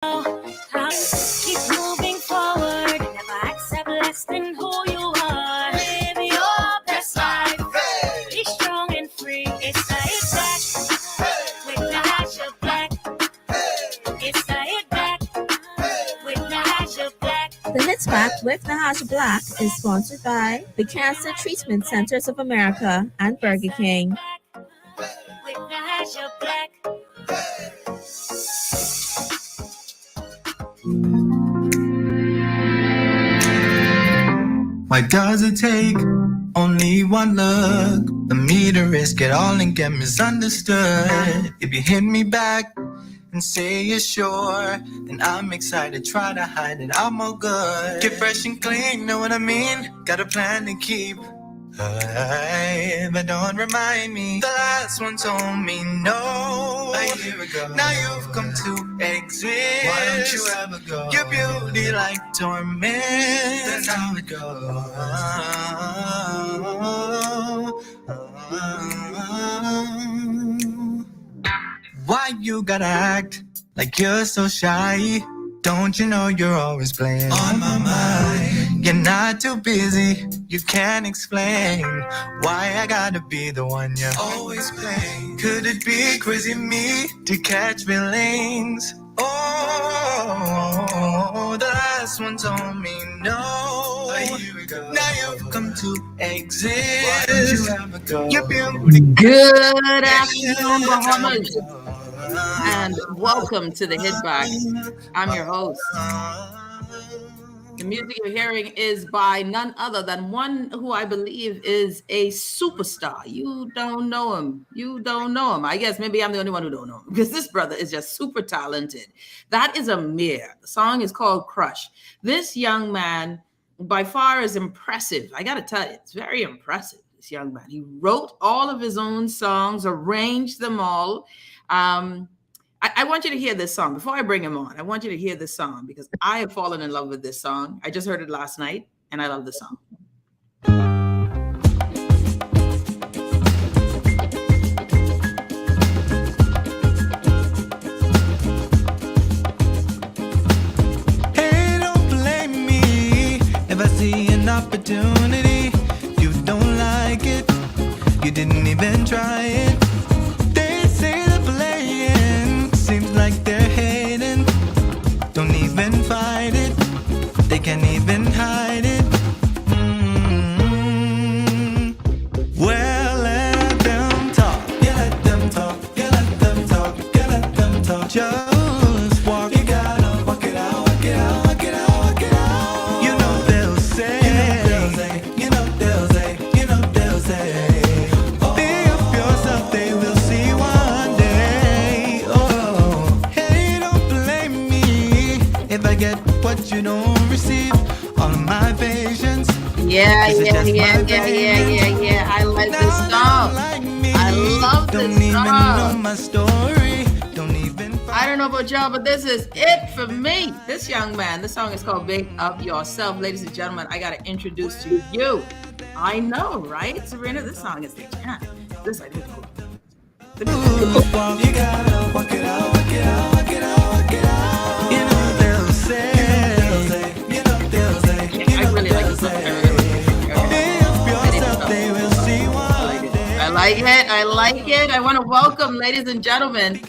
Keep moving forward, never accept less than who you are. Live your best life, be strong and free. It's the hit back with the hash of black. It's the hit back with the hash of black. The Hits Back with Nahaja Black is sponsored by the Cancer Treatment Centers of America and Burger King. With the hash of black. Why does it take only one look for me to risk it all and get misunderstood? If you hit me back and say you're sure, then I'm excited, try to hide it, I'm all good. Get fresh and clean, know what I mean? Got a plan to keep. But don't remind me. The last one told me no. A year ago. Now you've come to exist. Why don't you ever go? Your beauty like torment. That's how it goes. Why you gotta act like you're so shy? Don't you know you're always playing on my mind? You're not too busy, you can't explain why I gotta be the one you're always playing. Could it be crazy me to catch feelings? Oh, the last one told me no. A year ago. Now you've come to exist. Why don't you ever go? Your beauty. Good afternoon, Bahamas, and welcome to the Hit Back. I'm your host. The music you're hearing is by none other than one who I believe is a superstar. You don't know him. You don't know him. I guess maybe I'm the only one who don't know him because this brother is just super talented. That is Amir. The song is called Crush. This young man by far is impressive. I got to tell you, it's very impressive, this young man. He wrote all of his own songs, arranged them all. I want you to hear this song. Before I bring him on, I want you to hear this song because I have fallen in love with this song. I just heard it last night, and I love the song. Hey, don't blame me if I see an opportunity. You don't like it, you didn't even try it. They say they're playing, seems like they're hating. Don't even fight it, they can't even hide it. Well, let them talk, you let them talk, you let them talk, you let them talk. Just walk, you gotta walk it out, walk it out, walk it out, walk it out. You know they'll say, you know they'll say, you know they'll say. Be of yourself, they will see one day. Oh, hey, don't blame me if I get what you don't receive. All of my patience. Yeah. I like this song. I love this song. My story. Don't even I don't know about y'all, but this is it for me. This young man, this song is called Big Up Yourself. Ladies and gentlemen, I got to introduce to you. I know, right? Serena, this song is the jam. This I think is cool. You gotta walk it out, walk it out, walk it out, walk it out. You know they'll say, you know they'll say. I really like this song. They will see one day. I like it. I want to welcome, ladies and gentlemen,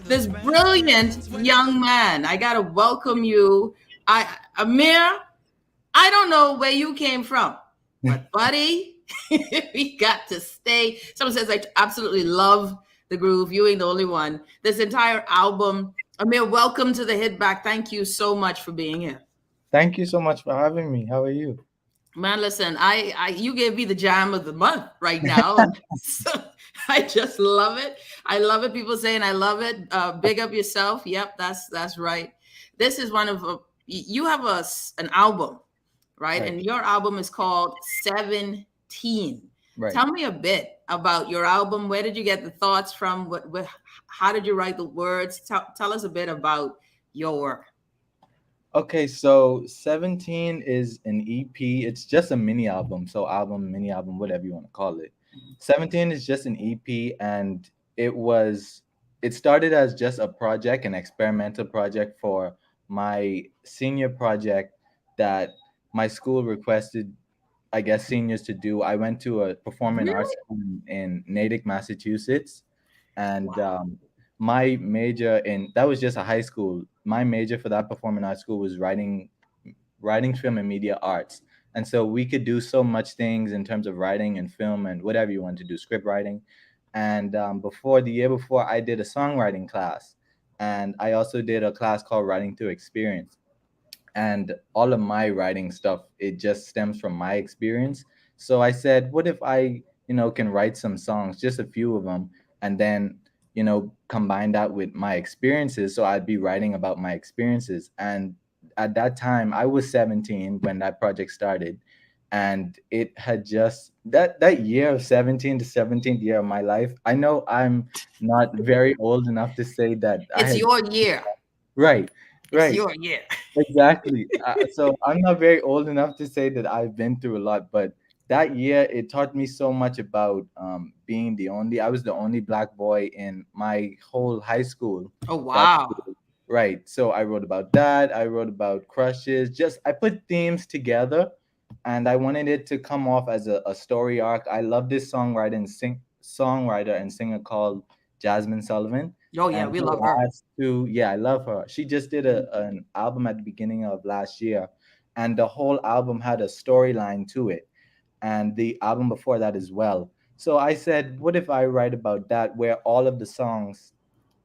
this brilliant young man. I got to welcome you. Amir, I don't know where you came from, but buddy, we got to stay. Someone says I absolutely love the groove. You ain't the only one. This entire album. Amir, welcome to the Hit Back. Thank you so much for being here. Thank you so much for having me. How are you? Man, listen, you gave me the jam of the month right now. So I just love it. I love it. People saying I love it. Big up yourself. Yep, that's right. This is one of you have an album, right? And your album is called 17. Right. Tell me a bit about your album. Where did you get the thoughts from? How did you write the words? Tell us a bit about your work. Okay, so 17 is an EP. It's just a mini album. So album, mini album, whatever you want to call it. 17 is just an EP, and it started as just a project, an experimental project for my senior project that my school requested, I guess, seniors to do. I went to a performing arts Really? school in Natick, Massachusetts, and Wow. my major in that was just a high school. My major for that performing arts school was writing, film, and media arts. And so we could do so much things in terms of writing and film and whatever you want to do, script writing. And before the year before, I did a songwriting class, and I also did a class called Writing Through Experience. And all of my writing stuff, it just stems from my experience. So I said, what if I, can write some songs, just a few of them, and then, combine that with my experiences, so I'd be writing about my experiences. And at that time I was 17 when that project started, and it had just that year of 17, the 17th year of my life. I know I'm not very old enough to say that I It's had. your year. Right, It's right. your year. Exactly. So I'm not very old enough to say that I've been through a lot, but that year it taught me so much about being I was the only black boy in my whole high school. Oh, That wow. right. So I wrote about that. I wrote about crushes. Just I put themes together, and I wanted it to come off as a story arc. I love this songwriter and singer called Jasmine Sullivan, Oh, yeah, and we her love her. last two, yeah, I love her. She just did an album at the beginning of last year, and the whole album had a storyline to it, and the album before that as well. So I said, what if I write about that, where all of the songs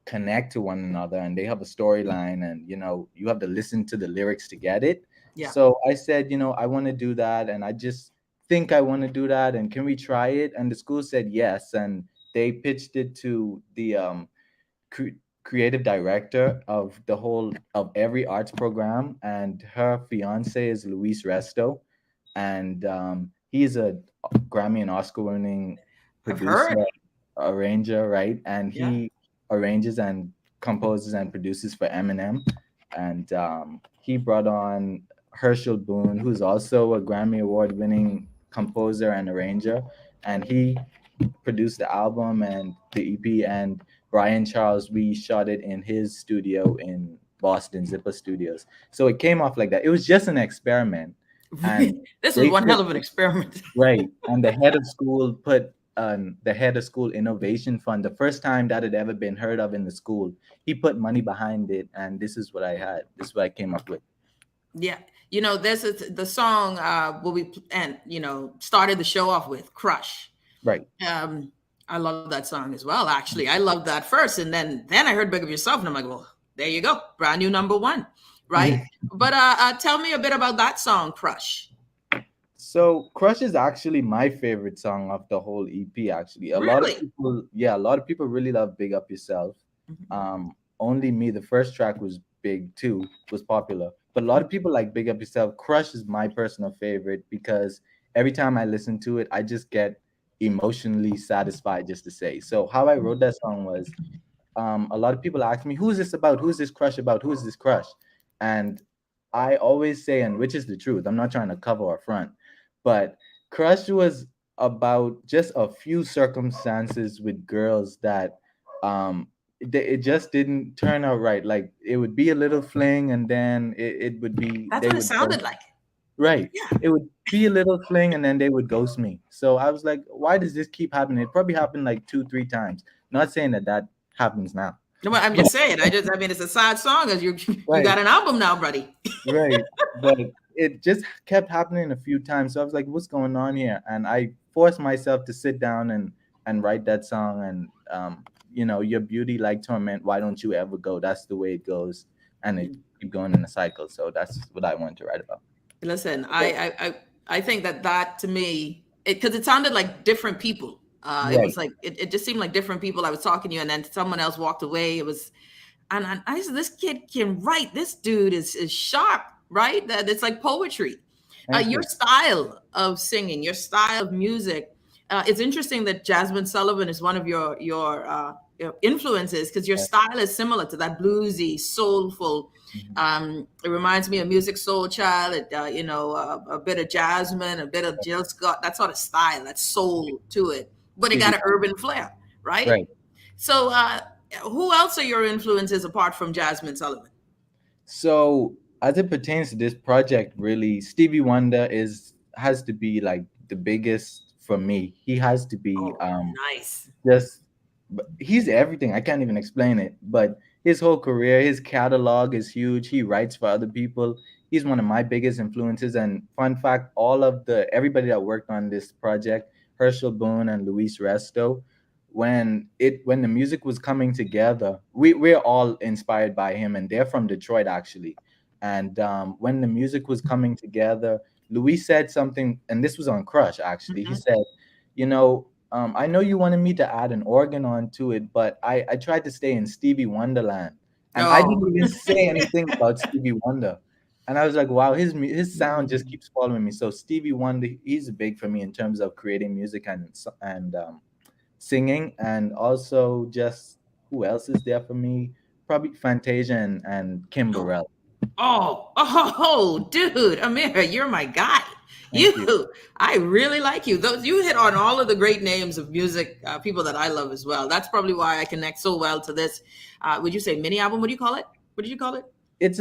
connect to one another and they have a storyline, and you have to listen to the lyrics to get it. Yeah. So I said, I want to do that, and I just think I want to do that, and can we try it? And the school said yes, and they pitched it to the cre- creative director of the whole of every arts program, and her fiance is Luis Resto, and he's a Grammy and Oscar winning I've producer, heard. arranger, right? And Yeah. he arranges and composes and produces for Eminem. And he brought on Herschel Boone, who's also a Grammy Award winning composer and arranger. And he produced the album and the EP. And Brian Charles, we shot it in his studio in Boston, Zipper Studios. So it came off like that. It was just an experiment. And This was they one put hell of an experiment. right. And the head of school put the head of school innovation fund, the first time that had ever been heard of in the school. He put money behind it, and this is what I had. This is what I came up with. Yeah. This is the song will be and started the show off with Crush. Right. I love that song as well. Actually, I loved that first, and then I heard "Big of Yourself," and I'm like, well, there you go, brand new number one, right? But tell me a bit about that song, Crush. So Crush is actually my favorite song of the whole EP. Actually, a lot of Really? people, yeah, a lot of people really love "Big Up Yourself." Only me, the first track was big too, was popular, but a lot of people like "Big Up Yourself." Crush is my personal favorite because every time I listen to it, I just get emotionally satisfied, just to say. So how I wrote that song was, a lot of people ask me, "Who is this about? Who is this crush about? Who is this crush?" And I always say, and which is the truth. I'm not trying to cover or front, but crush was about just a few circumstances with girls that it just didn't turn out right. Like it would be a little fling, and then it would be That's they what it would sounded like. right. Yeah. It would be a little fling, and then they would ghost me. So I was like, why does this keep happening? It probably happened like 2-3 times. Not saying that happens now. No, I'm just saying. I mean, it's a sad song. As you Right. got an album now, buddy. Right. But it just kept happening a few times. So I was like, what's going on here? And I forced myself to sit down and write that song. And your beauty like torment, why don't you ever go? That's the way it goes. And it keep going in a cycle. So that's what I wanted to write about. Listen, I think that to me, because it sounded like different people. It Right. was like it just seemed like different people. I was talking to you, and then someone else walked away. It was, and I said, this kid can write. This dude is sharp, right? That it's like poetry. Thank Your you. style of singing, your style of music. It's interesting that Jasmine Sullivan is one of your influences, because your Right. style is similar to that bluesy, soulful. It reminds me of Music Soul Child. A bit of Jasmine, a bit of Jill Scott. That sort of style, that soul to it, but it got an urban flair, right? Right. So, who else are your influences apart from Jasmine Sullivan? So as it pertains to this project, really, Stevie Wonder is has to be like the biggest for me. He has to be Oh, nice. just he's everything. I can't even explain it. But his whole career, his catalog is huge. He writes for other people. He's one of my biggest influences. And fun fact, all of the everybody that worked on this project, Herschel Boone and Luis Resto, when the music was coming together, we're all inspired by him, and they're from Detroit actually. And when the music was coming together, Luis said something, and this was on Crush actually. He Mhm. said, you know, I know you wanted me to add an organ onto it, but I tried to stay in Stevie Wonderland, and I Oh, didn't even say anything about Stevie Wonder. And I was like, wow, his sound just keeps following me. So Stevie Wonder, he's big for me in terms of creating music and singing, and also just who else is there for me? Probably Fantasia and Kim oh, Burrell. oh, dude, Amir, you're my guy. Thank you. You, I really like you. Those you hit on all of the great names of music, people that I love as well. That's probably why I connect so well to this. Would you say mini album? What do you call it? What did you call it? It's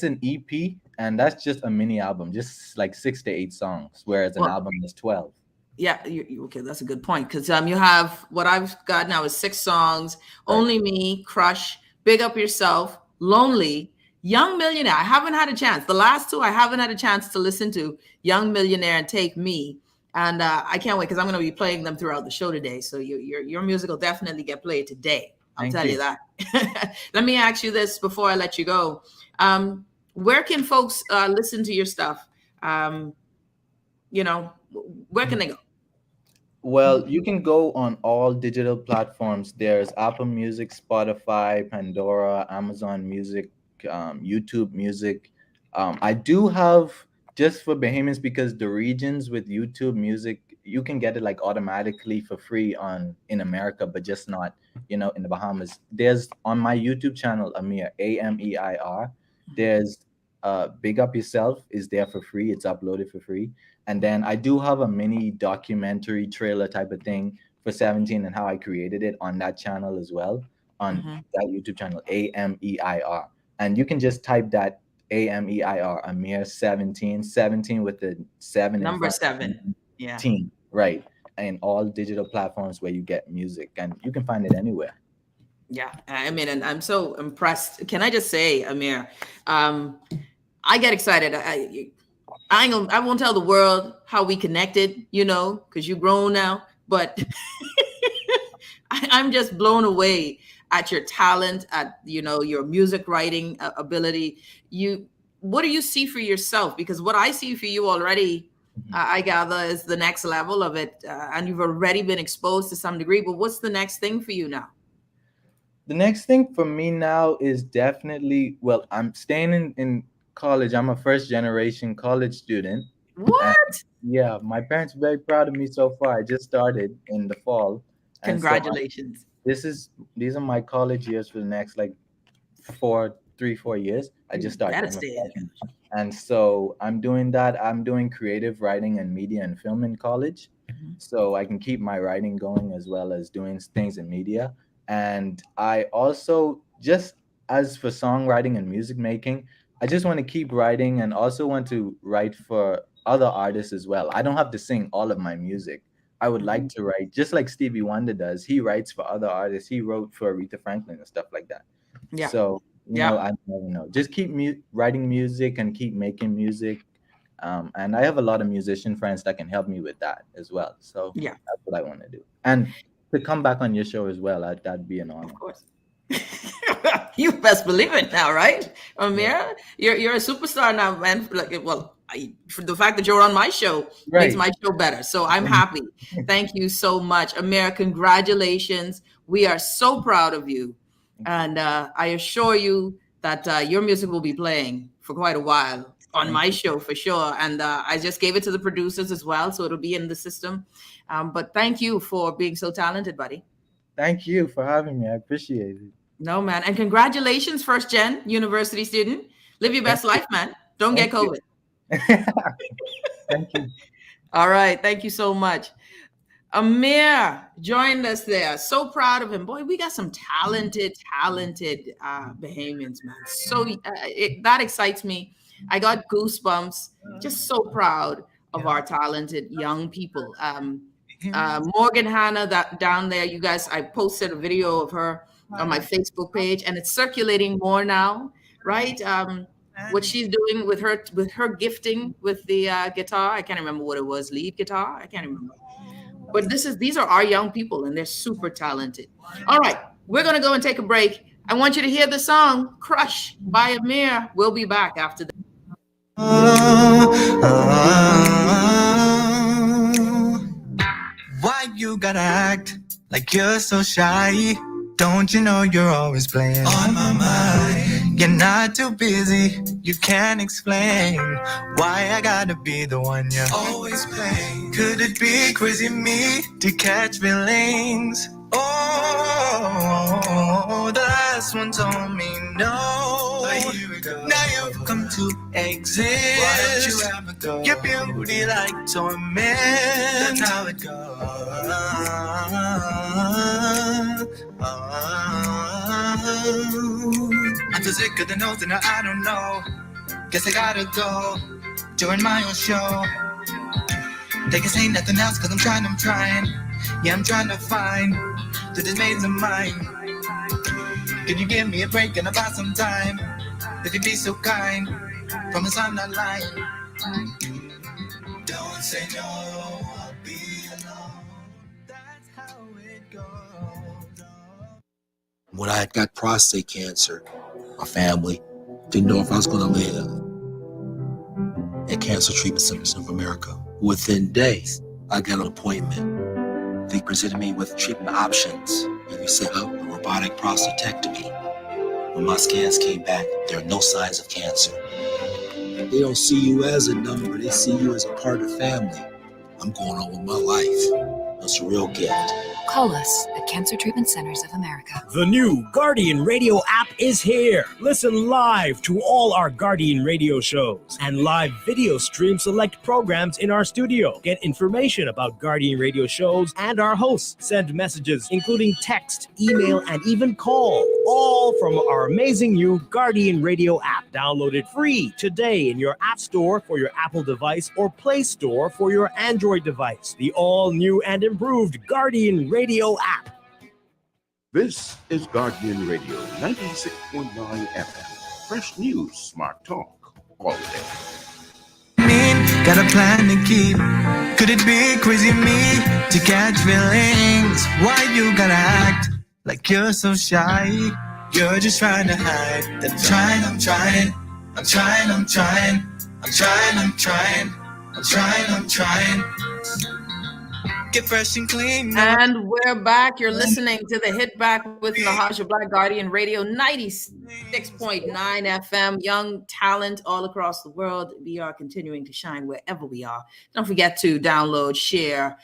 an EP, and that's just a mini album, just like 6 to 8 songs, whereas an Well, album is 12. yeah, okay, that's a good point because you have what I've got now is 6 songs: Right. "Only Me," "Crush," "Big Up Yourself," "Lonely," "Young Millionaire." I haven't had a chance. The last two I haven't had a chance to listen to: "Young Millionaire" and "Take Me." And I can't wait because I'm going to be playing them throughout the show today. So your music will definitely get played today. I'll Thank tell you you. that. Let me ask you this before I let you go. Where can folks listen to your stuff? Um, where can they go? Well, you can go on all digital platforms. There's Apple Music, Spotify, Pandora, Amazon Music, YouTube Music. I do have just for Bahamians because the regions with YouTube Music, you can get it like automatically for free on in America, but just not, in the Bahamas. There's on my YouTube channel, Amir, Ameir. There's Big Up Yourself is there for free. It's uploaded for free. And then I do have a mini documentary trailer type of thing for 17 and how I created it on that channel as well, on Mhm. that YouTube channel, Ameir. And you can just type that Ameir, Amir 17, 17 with the 7 in Number front, 7. Yeah. teen, right? And all digital platforms where you get music, and you can find it anywhere. Yeah. I mean, and I'm so impressed. Can I just say, Amir, um, I get excited. I won't tell the world how we connected, because you're grown now, but I'm just blown away at your talent, at, your music writing ability. What do you see for yourself? Because what I see for you already, Mhm. I gather, is the next level of it. And you've already been exposed to some degree, but what's the next thing for you now? The next thing for me now is definitely, well, I'm staying in college. I'm a first generation college student. And What? yeah, my parents are very proud of me so far. I just started in the fall. And so Congratulations. this is these are my college years for the next like 4 years. I You just started. better I'm a stay in. freshman. And so I'm doing that. I'm doing creative writing and media and film in college. Mhm. So I can keep my writing going as well as doing things in media. And I also just as for songwriting and music making, I just want to keep writing and also want to write for other artists as well. I don't have to sing all of my music. I would like Mhm. to write just like Stevie Wonder does. He writes for other artists. He wrote for Aretha Franklin and stuff like that. Yeah. So, Yeah. I never know. Just keep writing music and keep making music. And I have a lot of musician friends that can help me with that as well. So Yeah. that's what I want to do. And to come back on your show as well, that'd be an Of honor. course. You best believe it now, right? Yeah. Amir, you're a superstar now, man. Like, well, for the fact that you're on my show makes Right. my show better. So I'm happy. Thank you so much, Amir. Congratulations. We are so proud of you, Thank you. and I assure you that your music will be playing for quite a while on Thank my you. show for sure. And I just gave it to the producers as well, so it'll be in the system. But thank you for being so talented, buddy. Thank you for having me. I appreciate it. No, man. And congratulations, first gen university student. Live your Thank best you. life, man. Don't get Thank you. COVID. Thank you. All right. Thank you so much. Amir joined us there. So proud of him. Boy, we got some talented Bahamians, man. So that excites me. I got goosebumps. Just so proud of our talented young people. Morgan Hanna, that down there, you guys, I posted a video of her on my Facebook page, and it's circulating more now, right? What she's doing with her gifting with the guitar. I can't remember what it was, lead guitar. I can't remember. But these are our young people, and they're super talented. All right, we're gonna go and take a break. I want you to hear the song "Crush" by Amir. We'll be back after that. Why you gotta act like you're so shy? Don't you know you're always playing on my mind? You're not too busy, you can't explain why I gotta be the one you're always playing. Could it be crazy me to catch feelings? Oh, the last one told me no. Here we go. Now you've come to exist. Why don't you ever go? Your beauty like torment. That's how it goes. I'm so sick of the notes and I don't know. Guess I gotta go. Join my own show. They can say nothing else cause I'm trying. Yeah, I'm trying to find the domains of mine. Can you give me a break and about some time? If you'd be so kind, promise I'm not lying. Don't say no, I'll be alone. That's how it goes. When I got prostate cancer, my family didn't know if I was going to live. At Cancer Treatment Centers of America, within days, I got an appointment. They presented me with treatment options, and we set up a robotic prostatectomy. When my scans came back, there are no signs of cancer. They don't see you as a number, they see you as a part of the family. I'm going on with my life. That's a real gift. Call us at Cancer Treatment Centers of America. The new Guardian Radio app is here. Listen live to all our Guardian Radio shows and live video stream select programs in our studio. Get information about Guardian Radio shows and our hosts. Send messages, including text, email, and even call. All from our amazing new Guardian Radio app. Download it free today in your App Store for your Apple device or Play Store for your Android device. The all-new and improved Guardian Radio app. This is Guardian Radio 96.9 FM. Fresh news, smart talk, all day. Got a plan to keep. Could it be crazy me to catch feelings? Why you gotta act like you're so shy? You're just trying to hide. That I'm trying. Get fresh and clean. And we're back. You're listening to the Hit Back with Nahaja Black, Guardian Radio 96.9 FM. Young talent all across the world. We are continuing to shine wherever we are. Don't forget to download, share,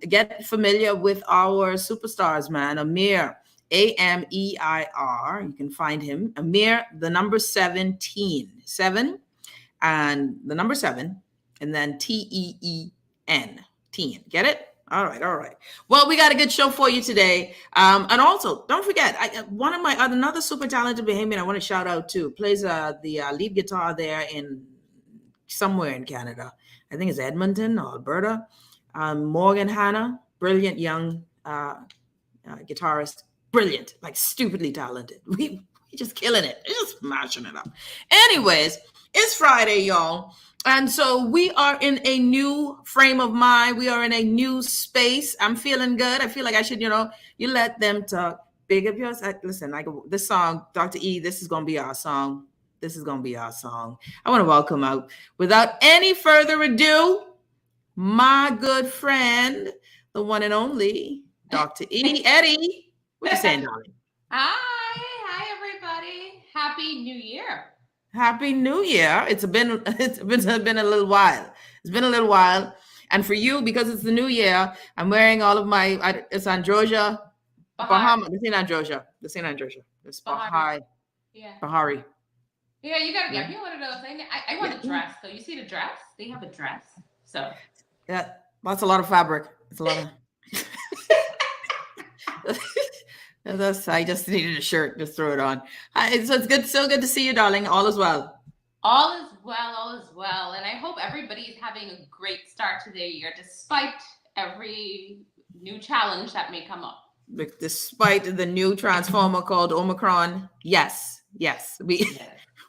get familiar with our superstars, man. Amir, Ameir. You can find him. Amir, the number 17. 7 and the number 7, and then TEEN. Teen. Get it? All right. Well, we got a good show for you today. And also, don't forget, another super talented Bahamian I want to shout out to, plays the lead guitar there in somewhere in Canada. I think it's Edmonton or Alberta. Morgan Hanna, brilliant young guitarist. Brilliant, like stupidly talented. We just killing it. Just smashing it up. Anyways, it's Friday, y'all. And so we are in a new frame of mind. We are in a new space. I'm feeling good. I feel like I should, you let them talk. Big up yours. Listen, this song, Dr. E, this is going to be our song. I want to welcome out, without any further ado, my good friend, the one and only, Dr. E. Eddie. What you saying, darling? Hi, everybody. Happy New Year. Happy New Year. It's been a little while. It's been a little while. And for you, because it's the new year, I'm wearing all of my, it's Androsia, Bahamain. This ain't Androsia. It's Bahai. Yeah. Bahari. Yeah, you got to get me one of those. I want a dress. So you see the dress? They have a dress. So. Yeah, that's a lot of fabric. It's a lot of. I just needed a shirt. Just throw it on. Hi, so it's good. So good to see you, darling. All is well. All is well, all is well. And I hope everybody is having a great start to their year, despite every new challenge that may come up. Despite the new transformer called Omicron, yes,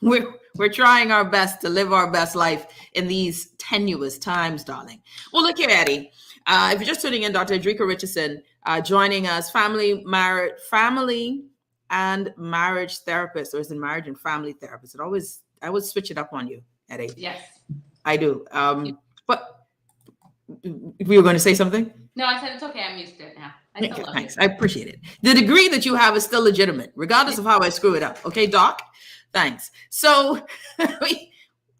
we're trying our best to live our best life in these tenuous times, darling. Well, look here, Eddie. If you're just tuning in, Dr. Edrica Richardson joining us, family and marriage therapist, or is it marriage and family therapist? I would switch it up on you, Eddie. Yes, I do. But we were going to say something? No, I said it's okay. I'm used to it now. I still love Thanks. you. I appreciate it. The degree that you have is still legitimate, regardless of how I screw it up. Okay, Doc? Thanks. So I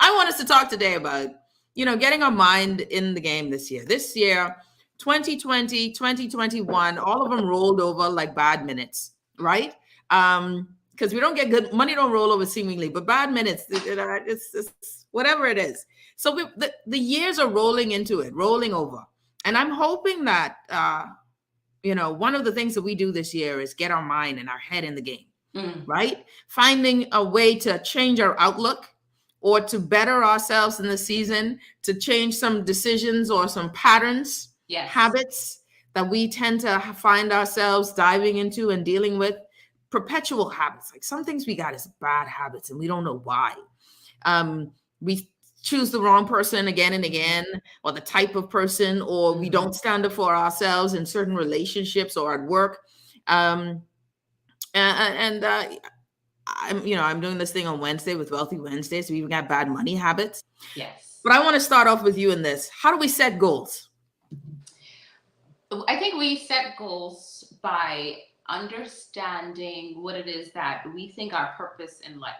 want us to talk today about, getting our mind in the game this year. This year, 2020, 2021, all of them rolled over like bad minutes, right? Because we don't get good, money don't roll over seemingly, but bad minutes, it's whatever it is. So the years are rolling over. And I'm hoping that, one of the things that we do this year is get our mind and our head in the game, right? Finding a way to change our outlook or to better ourselves in the season, to change some decisions or some patterns, habits that we tend to find ourselves diving into and dealing with. Perpetual habits. Like some things we got is bad habits and we don't know why. We choose the wrong person again and again, or the type of person, or we don't stand up for ourselves in certain relationships or at work. I'm doing this thing on Wednesday with Wealthy Wednesday, so we even got bad money habits. Yes. But I want to start off with you in this. How do we set goals? I think we set goals by understanding what it is that we think our purpose in life.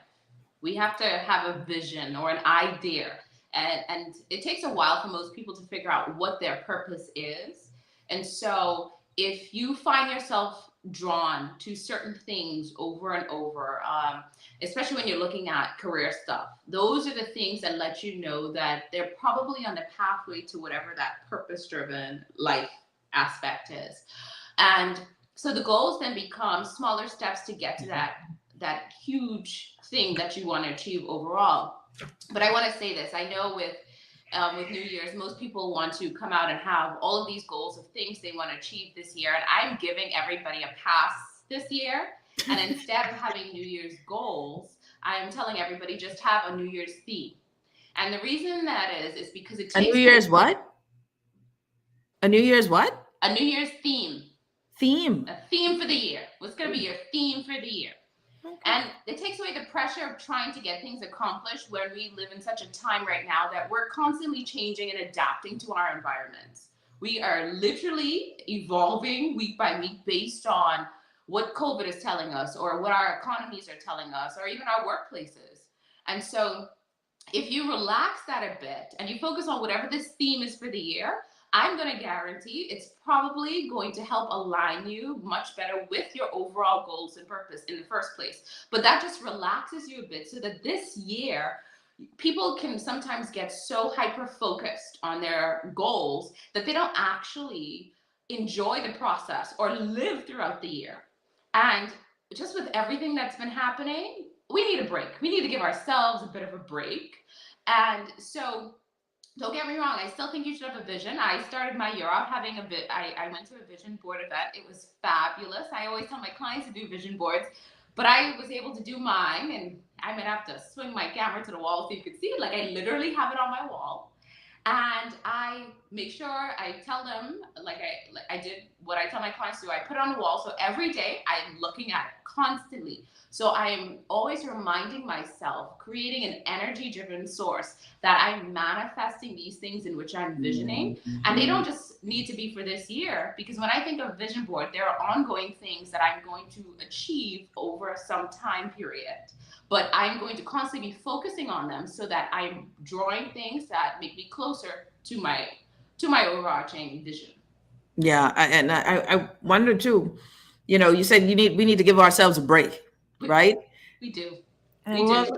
We have to have a vision or an idea. And it takes a while for most people to figure out what their purpose is. And so if you find yourself drawn to certain things over and over, especially when you're looking at career stuff, those are the things that let you know that they're probably on the pathway to whatever that purpose-driven life aspect is. And so the goals then become smaller steps to get to that huge thing that you want to achieve overall. But I want to say this. I know with New Year's, most people want to come out and have all of these goals of things they want to achieve this year. And I'm giving everybody a pass this year. And instead of having New Year's goals, I'm telling everybody just have a New Year's theme. And the reason that is because it takes a New Year's what? A New Year's what? A New Year's theme. Theme. A theme for the year. What's going to be your theme for the year? Okay. And it takes away the pressure of trying to get things accomplished when we live in such a time right now that we're constantly changing and adapting to our environments. We are literally evolving week by week based on what COVID is telling us or what our economies are telling us or even our workplaces. And so if you relax that a bit and you focus on whatever this theme is for the year, I'm going to guarantee it's probably going to help align you much better with your overall goals and purpose in the first place. But that just relaxes you a bit so that this year, people can sometimes get so hyper-focused on their goals that they don't actually enjoy the process or live throughout the year. And just with everything that's been happening, we need a break. We need to give ourselves a bit of a break. And so don't get me wrong, I still think you should have a vision. I started my year off having I went to a vision board event. It was fabulous. I always tell my clients to do vision boards, but I was able to do mine, and I'm gonna have to swing my camera to the wall so you can see it. Like I literally have it on my wall. And I make sure I tell them, like I did what I tell my clients to do. I put it on the wall. So every day I'm looking at it constantly. So I'm always reminding myself, creating an energy-driven source that I'm manifesting these things in which I'm visioning. And they don't just need to be for this year, because when I think of vision board, there are ongoing things that I'm going to achieve over some time period. But I'm going to constantly be focusing on them so that I'm drawing things that make me closer to my overarching vision. Yeah, and I wonder too, you said we need to give ourselves a break, right? We do. We do.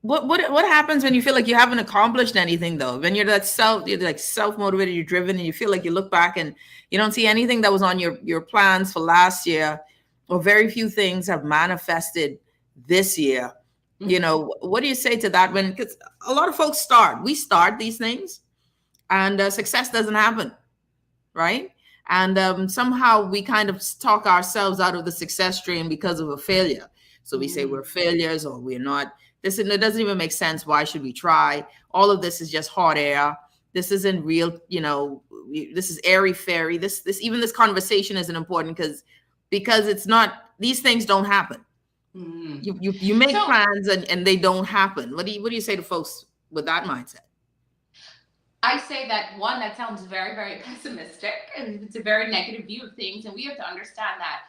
What happens when you feel like you haven't accomplished anything though? When you're like self-motivated, you're driven, and you feel like you look back and you don't see anything that was on your plans for last year, or very few things have manifested this year. You know, what do you say to that? When, because a lot of folks we start these things, and success doesn't happen, right? And somehow we kind of talk ourselves out of the success stream because of a failure. So we say we're failures, or we're not. This, and it doesn't even make sense. Why should we try? All of this is just hot air. This isn't real. You know, this is airy fairy. This conversation isn't important because it's not. These things don't happen. You make plans and they don't happen. What do you say to folks with that mindset? I say that, one, that sounds very, very pessimistic, and it's a very negative view of things, and we have to understand that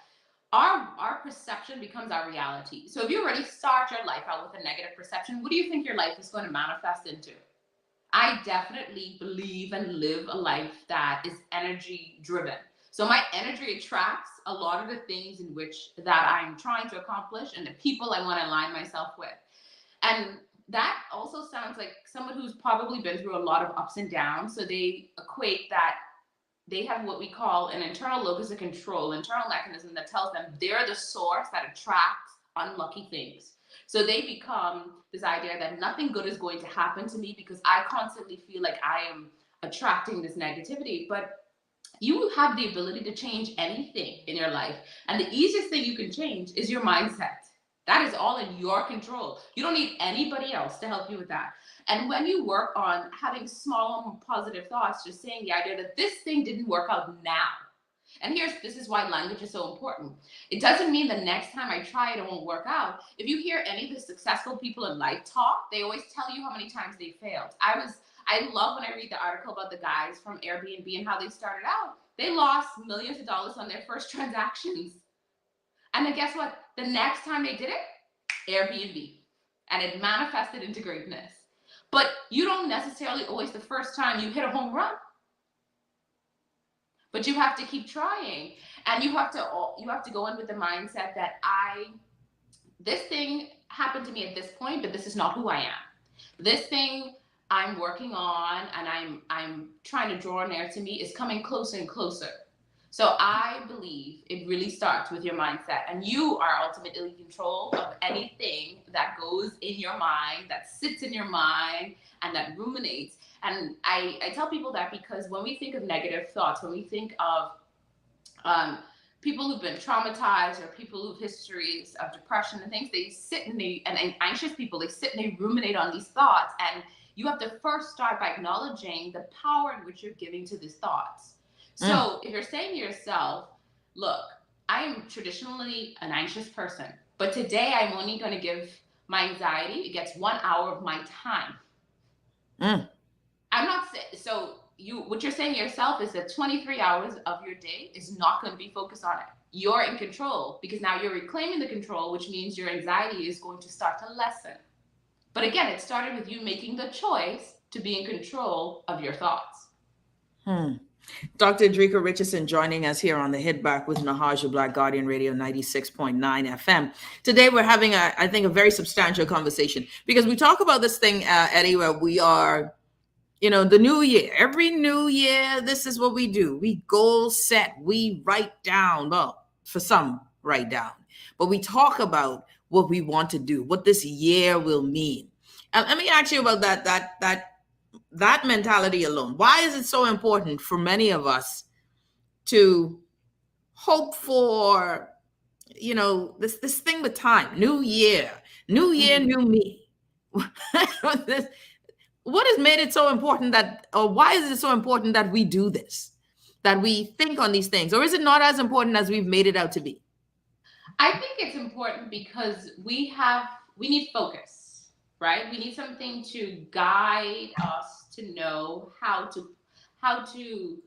our perception becomes our reality. So if you already start your life out with a negative perception, what do you think your life is going to manifest into? I definitely believe and live a life that is energy driven. So my energy attracts a lot of the things in which that I'm trying to accomplish and the people I want to align myself with. And that also sounds like someone who's probably been through a lot of ups and downs. So they equate that they have what we call an internal locus of control, internal mechanism that tells them they're the source that attracts unlucky things. So they become this idea that nothing good is going to happen to me because I constantly feel like I am attracting this negativity. But you have the ability to change anything in your life. And the easiest thing you can change is your mindset. That is all in your control. You don't need anybody else to help you with that. And when you work on having small positive thoughts, just saying the idea that this thing didn't work out now. And this is why language is so important. It doesn't mean the next time I try it won't work out. If you hear any of the successful people in life talk, they always tell you how many times they failed. I love when I read the article about the guys from Airbnb and how they started out. They lost millions of dollars on their first transactions. And then guess what? The next time they did it, Airbnb. And it manifested into greatness. But you don't necessarily always the first time you hit a home run. But you have to keep trying. And you have to go in with the mindset that this thing happened to me at this point, but this is not who I am. This thing I'm working on and I'm trying to draw near to me is coming closer and closer. So I believe it really starts with your mindset, and you are ultimately in control of anything that goes in your mind, that sits in your mind, and that ruminates. And I tell people that because when we think of negative thoughts, when we think of people who've been traumatized or people who've histories of depression and things, they sit and anxious people, they sit and they ruminate on these thoughts. And you have to first start by acknowledging the power in which you're giving to these thoughts. So if you're saying to yourself, look, I am traditionally an anxious person, but today I'm only going to give my anxiety, it gets 1 hour of my time. I'm not saying, so what you're saying to yourself is that 23 hours of your day is not going to be focused on it. You're in control because now you're reclaiming the control, which means your anxiety is going to start to lessen. But again, it started with you making the choice to be in control of your thoughts. Dr. Edrica Richardson joining us here on the Hit Back with Nahaja Black, Guardian Radio 96.9 FM. Today we're having, I think, a very substantial conversation because we talk about this thing, Eddie, where we are, the new year. Every new year, this is what we do. We goal set. We write down. Well, for some, write down. But we talk about what we want to do, what this year will mean. Let me ask you about that mentality alone. Why is it so important for many of us to hope for, this thing with time, new year, new me? What has made it so important why is it so important that we do this, that we think on these things? Or is it not as important as we've made it out to be? I think it's important because we need focus, right? We need something to guide us to know how to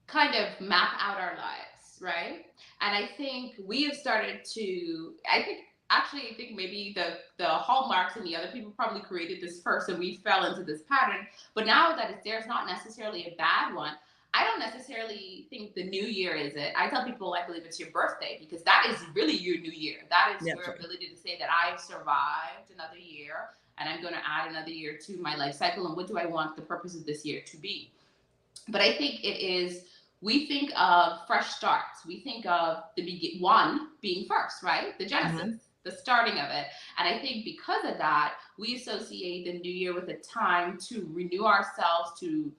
kind of map out our lives, right? And I think we have started to, I think maybe the hallmarks and the other people probably created this first and we fell into this pattern. But now that it's there, it's not necessarily a bad one. I don't necessarily think the new year is it. I tell people I believe it's your birthday, because that is really your new year. That is your ability to say that I've survived another year and I'm going to add another year to my life cycle. And what do I want the purpose of this year to be? But I think it is, we think of fresh starts. We think of the one being first, right? The genesis, the starting of it. And I think because of that, we associate the new year with a time to renew ourselves, to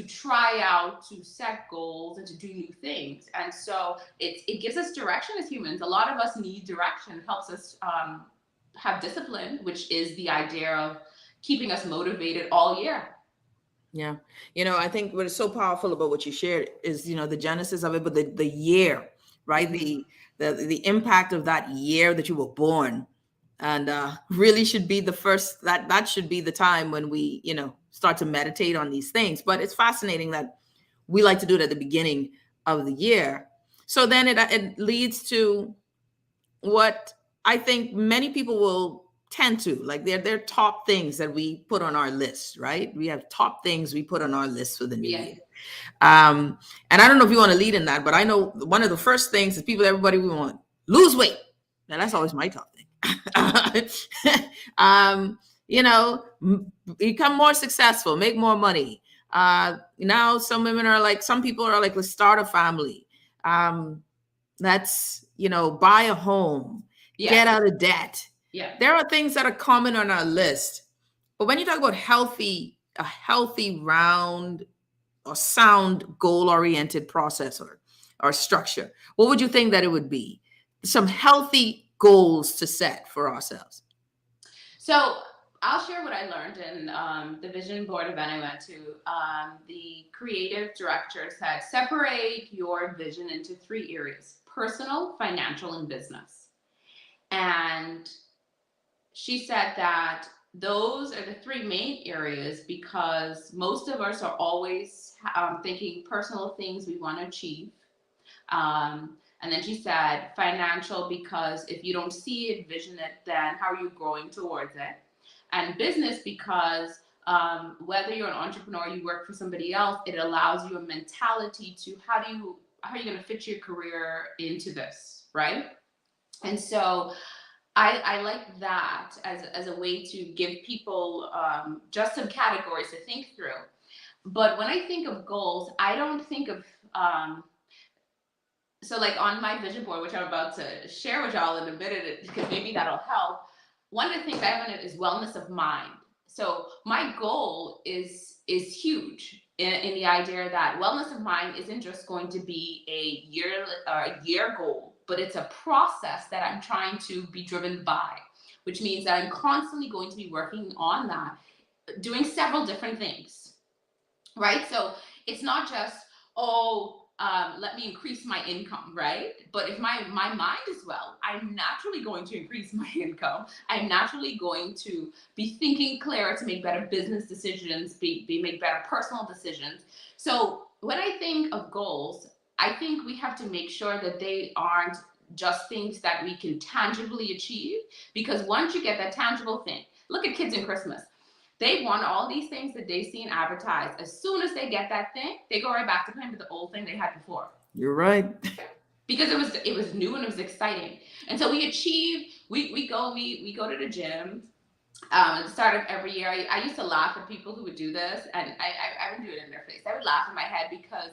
try out, to set goals, and to do new things. And so it gives us direction as humans. A lot of us need direction. It helps us have discipline, which is the idea of keeping us motivated all year. Yeah. I think what is so powerful about what you shared is, the genesis of it, but the year, right? The impact of that year that you were born, and really should be the first, that should be the time when we, start to meditate on these things. But it's fascinating that we like to do it at the beginning of the year. So then it leads to what I think many people will tend to, like, they're top things that we put on our list, right? We have top things we put on our list for the new year. And I don't know if you want to lead in that, but I know one of the first things is everybody we want lose weight. Now that's always my top thing. Become more successful, make more money. Now some people are like, let's start a family. Let's, buy a home, get out of debt. Yeah. There are things that are common on our list. But when you talk about a healthy, round or sound goal-oriented process or structure, what would you think that it would be? Some healthy goals to set for ourselves. So I'll share what I learned in the vision board event I went to. The creative director said, separate your vision into 3 areas: personal, financial, and business. And she said that those are the 3 main areas because most of us are always thinking personal things we want to achieve. And then she said financial, because if you don't see it, vision it, then how are you growing towards it? And business, because whether you're an entrepreneur, you work for somebody else, it allows you a mentality to how are you going to fit your career into this, right? And so I like that as a way to give people just some categories to think through. But when I think of goals, I don't think of, so like on my vision board, which I'm about to share with y'all in a minute, because maybe that'll help. One of the things I have in it is wellness of mind. So my goal is huge in the idea that wellness of mind isn't just going to be a year goal, but it's a process that I'm trying to be driven by, which means that I'm constantly going to be working on that, doing several different things, right? So it's not just, let me increase my income, right? But if my mind is well, I'm naturally going to increase my income. I'm naturally going to be thinking clearer to make better business decisions, make better personal decisions. So when I think of goals, I think we have to make sure that they aren't just things that we can tangibly achieve, because once you get that tangible thing, look at kids in Christmas. They want all these things that they've seen advertised. As soon as they get that thing, they go right back to playing with the old thing they had before. You're right. Because it was new and it was exciting. And so we go to the gym at the start of every year. I used to laugh at people who would do this, and I wouldn't do it in their face. I would laugh in my head because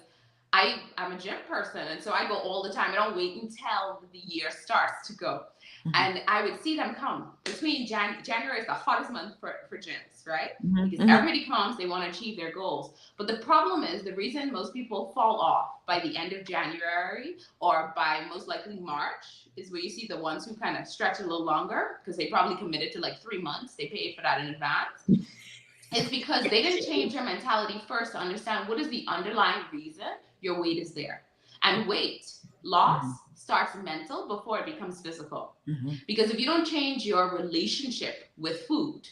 I'm a gym person, and so I go all the time. I don't wait until the year starts to go. Mm-hmm. And I would see them come. Between January is the hottest month for gyms, right? Mm-hmm. Because everybody comes, they want to achieve their goals. But the problem is, the reason most people fall off by the end of January or by most likely March is where you see the ones who kind of stretch a little longer because they probably committed to like 3 months. They paid for that in advance. It's because they didn't change their mentality first to understand what is the underlying reason your weight is there. And weight loss starts mental before it becomes physical. Mm-hmm. Because if you don't change your relationship with food,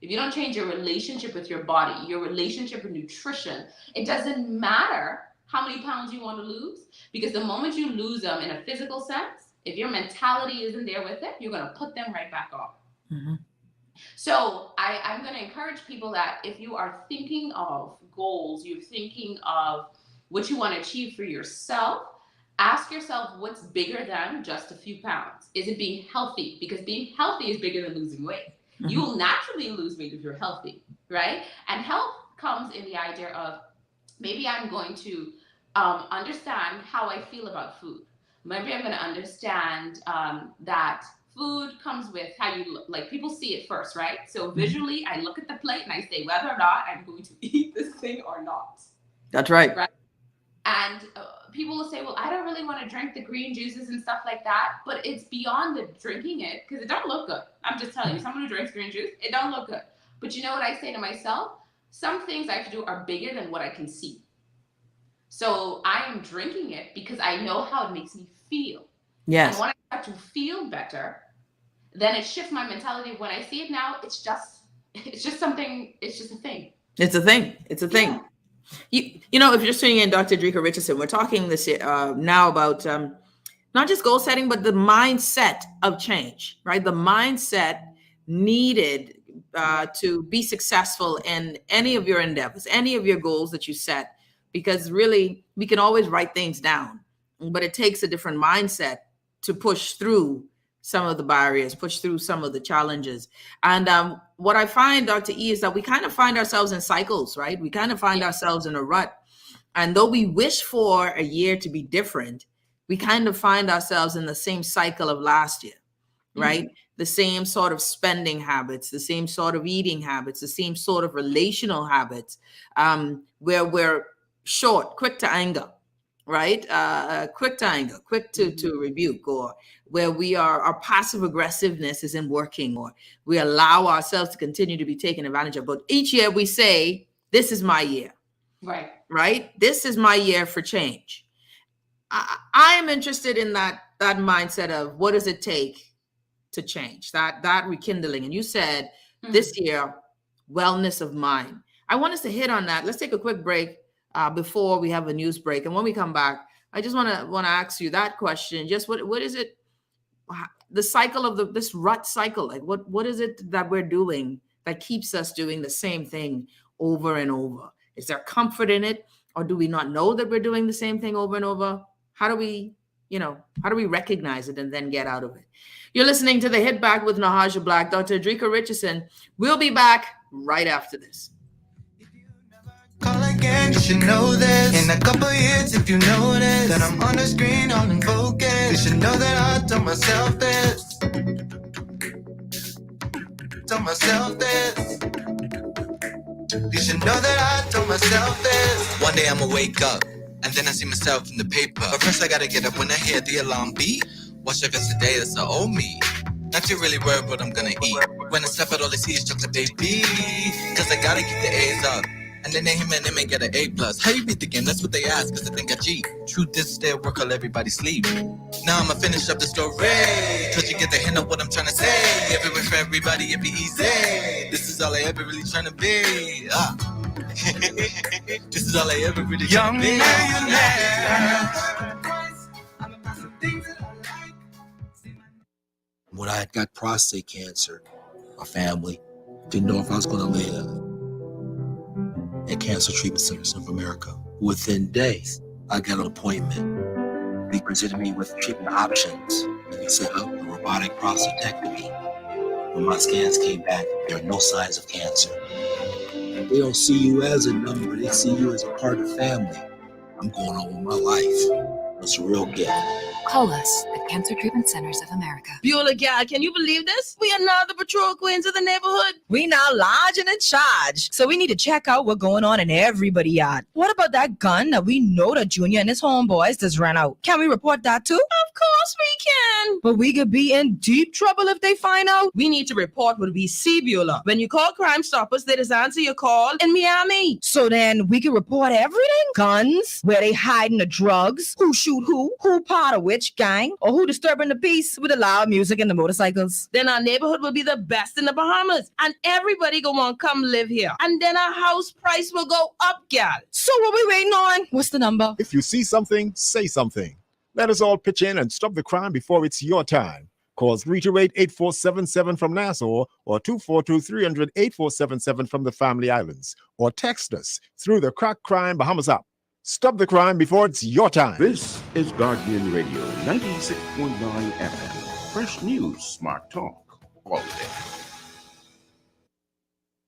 if you don't change your relationship with your body, your relationship with nutrition, it doesn't matter how many pounds you want to lose, because the moment you lose them in a physical sense, if your mentality isn't there with it, you're going to put them right back on. Mm-hmm. So I'm going to encourage people that if you are thinking of goals, you're thinking of what you want to achieve for yourself, ask yourself what's bigger than just a few pounds. Is it being healthy? Because being healthy is bigger than losing weight. Mm-hmm. You will naturally lose weight if you're healthy, right? And health comes in the idea of maybe I'm going to understand how I feel about food. Maybe I'm going to understand that food comes with how you look. Like, people see it first, right? So visually, I look at the plate and I say whether or not I'm going to eat this thing or not. That's right. Right? And people will say, well, I don't really want to drink the green juices and stuff like that. But it's beyond the drinking it, because it don't look good. I'm just telling you, someone who drinks green juice, it don't look good. But you know what I say to myself? Some things I have to do are bigger than what I can see. So I am drinking it because I know how it makes me feel. Yes. And when I start to feel better, then it shifts my mentality. When I see it now, it's just something. It's just a thing. It's a thing. It's a thing. Yeah. You know, if you're tuning in, Dr. Edrica Richardson, we're talking this now about not just goal setting, but the mindset of change, right? The mindset needed to be successful in any of your endeavors, any of your goals that you set, because really we can always write things down, but it takes a different mindset to push through some of the barriers, push through some of the challenges. And what I find, Dr. E, is that we kind of find ourselves in cycles, right? We kind of find ourselves in a rut. And though we wish for a year to be different, we kind of find ourselves in the same cycle of last year, right? Mm-hmm. The same sort of spending habits, the same sort of eating habits, the same sort of relational habits, where we're short, quick to anger, right? Quick to anger, quick to rebuke, or where our passive aggressiveness isn't working, or we allow ourselves to continue to be taken advantage of. But each year we say, this is my year. Right? This is my year for change. I am interested in that mindset of what does it take to change, that rekindling. And you said this year, wellness of mind. I want us to hit on that. Let's take a quick break before we have a news break. And when we come back, I just want to ask you that question. Just what is it, the cycle of this rut cycle? Like what is it that we're doing that keeps us doing the same thing over and over? Is there comfort in it? Or do we not know that we're doing the same thing over and over? How do we recognize it and then get out of it? You're listening to The Hit Back with Nahaja Black, Dr. Edrica Richardson. We'll be back right after this. Call again, you should know this. In a couple years, if you notice that I'm on the screen, all in focus, you should know that I told myself this. You should know that I told myself this. One day I'ma wake up, and then I see myself in the paper. But first I gotta get up when I hear the alarm beat. Watch the rest of the day, that's the old me. Not too really worried what I'm gonna eat. When I step out, all I see is chocolate, baby. Cause I gotta keep the A's up. And then they him and them ain't get an A+. How you beat the game? That's what they ask, cause they think I cheat. Truth is stay at work while everybody sleep. Now I'ma finish up the story, cause you get the hint of what I'm trying to say. Everywhere for everybody, it be easy. This is all I ever really trying to be. This is all I ever really trying to be. Young millionaire. When I got prostate cancer, my family didn't know if I was going to live. At Cancer Treatment Centers of America, within days, I got an appointment. They presented me with treatment options, and they set up a robotic prostatectomy. When my scans came back, there are no signs of cancer. They don't see you as a number, they see you as a part of the family. I'm going on with my life. It's a real gift. Call us at Cancer Treatment Centers of America. Beulah, gal, can you believe this? We are now the patrol queens of the neighborhood. We now large and in charge. So we need to check out what's going on in everybody's yard. What about that gun that we know that Junior and his homeboys just ran out? Can we report that too? Of course we can. But we could be in deep trouble if they find out. We need to report what we see, Beulah. When you call Crime Stoppers, they just answer your call in Miami. So then we can report everything? Guns, where they hiding the drugs, who shoot who part of which gang, or who disturbing the peace with the loud music and the motorcycles. Then our neighborhood will be the best in the Bahamas, and everybody go on come live here. And then our house price will go up, gal. So what we waiting on? What's the number? If you see something, say something. Let us all pitch in and stop the crime before it's your time. Call 328-8477 from Nassau or 242-300-8477 from the Family Islands, or text us through the Crack Crime Bahamas app. Stop the crime before it's your time. This is Guardian Radio 96.9 FM. Fresh news, smart talk, all day.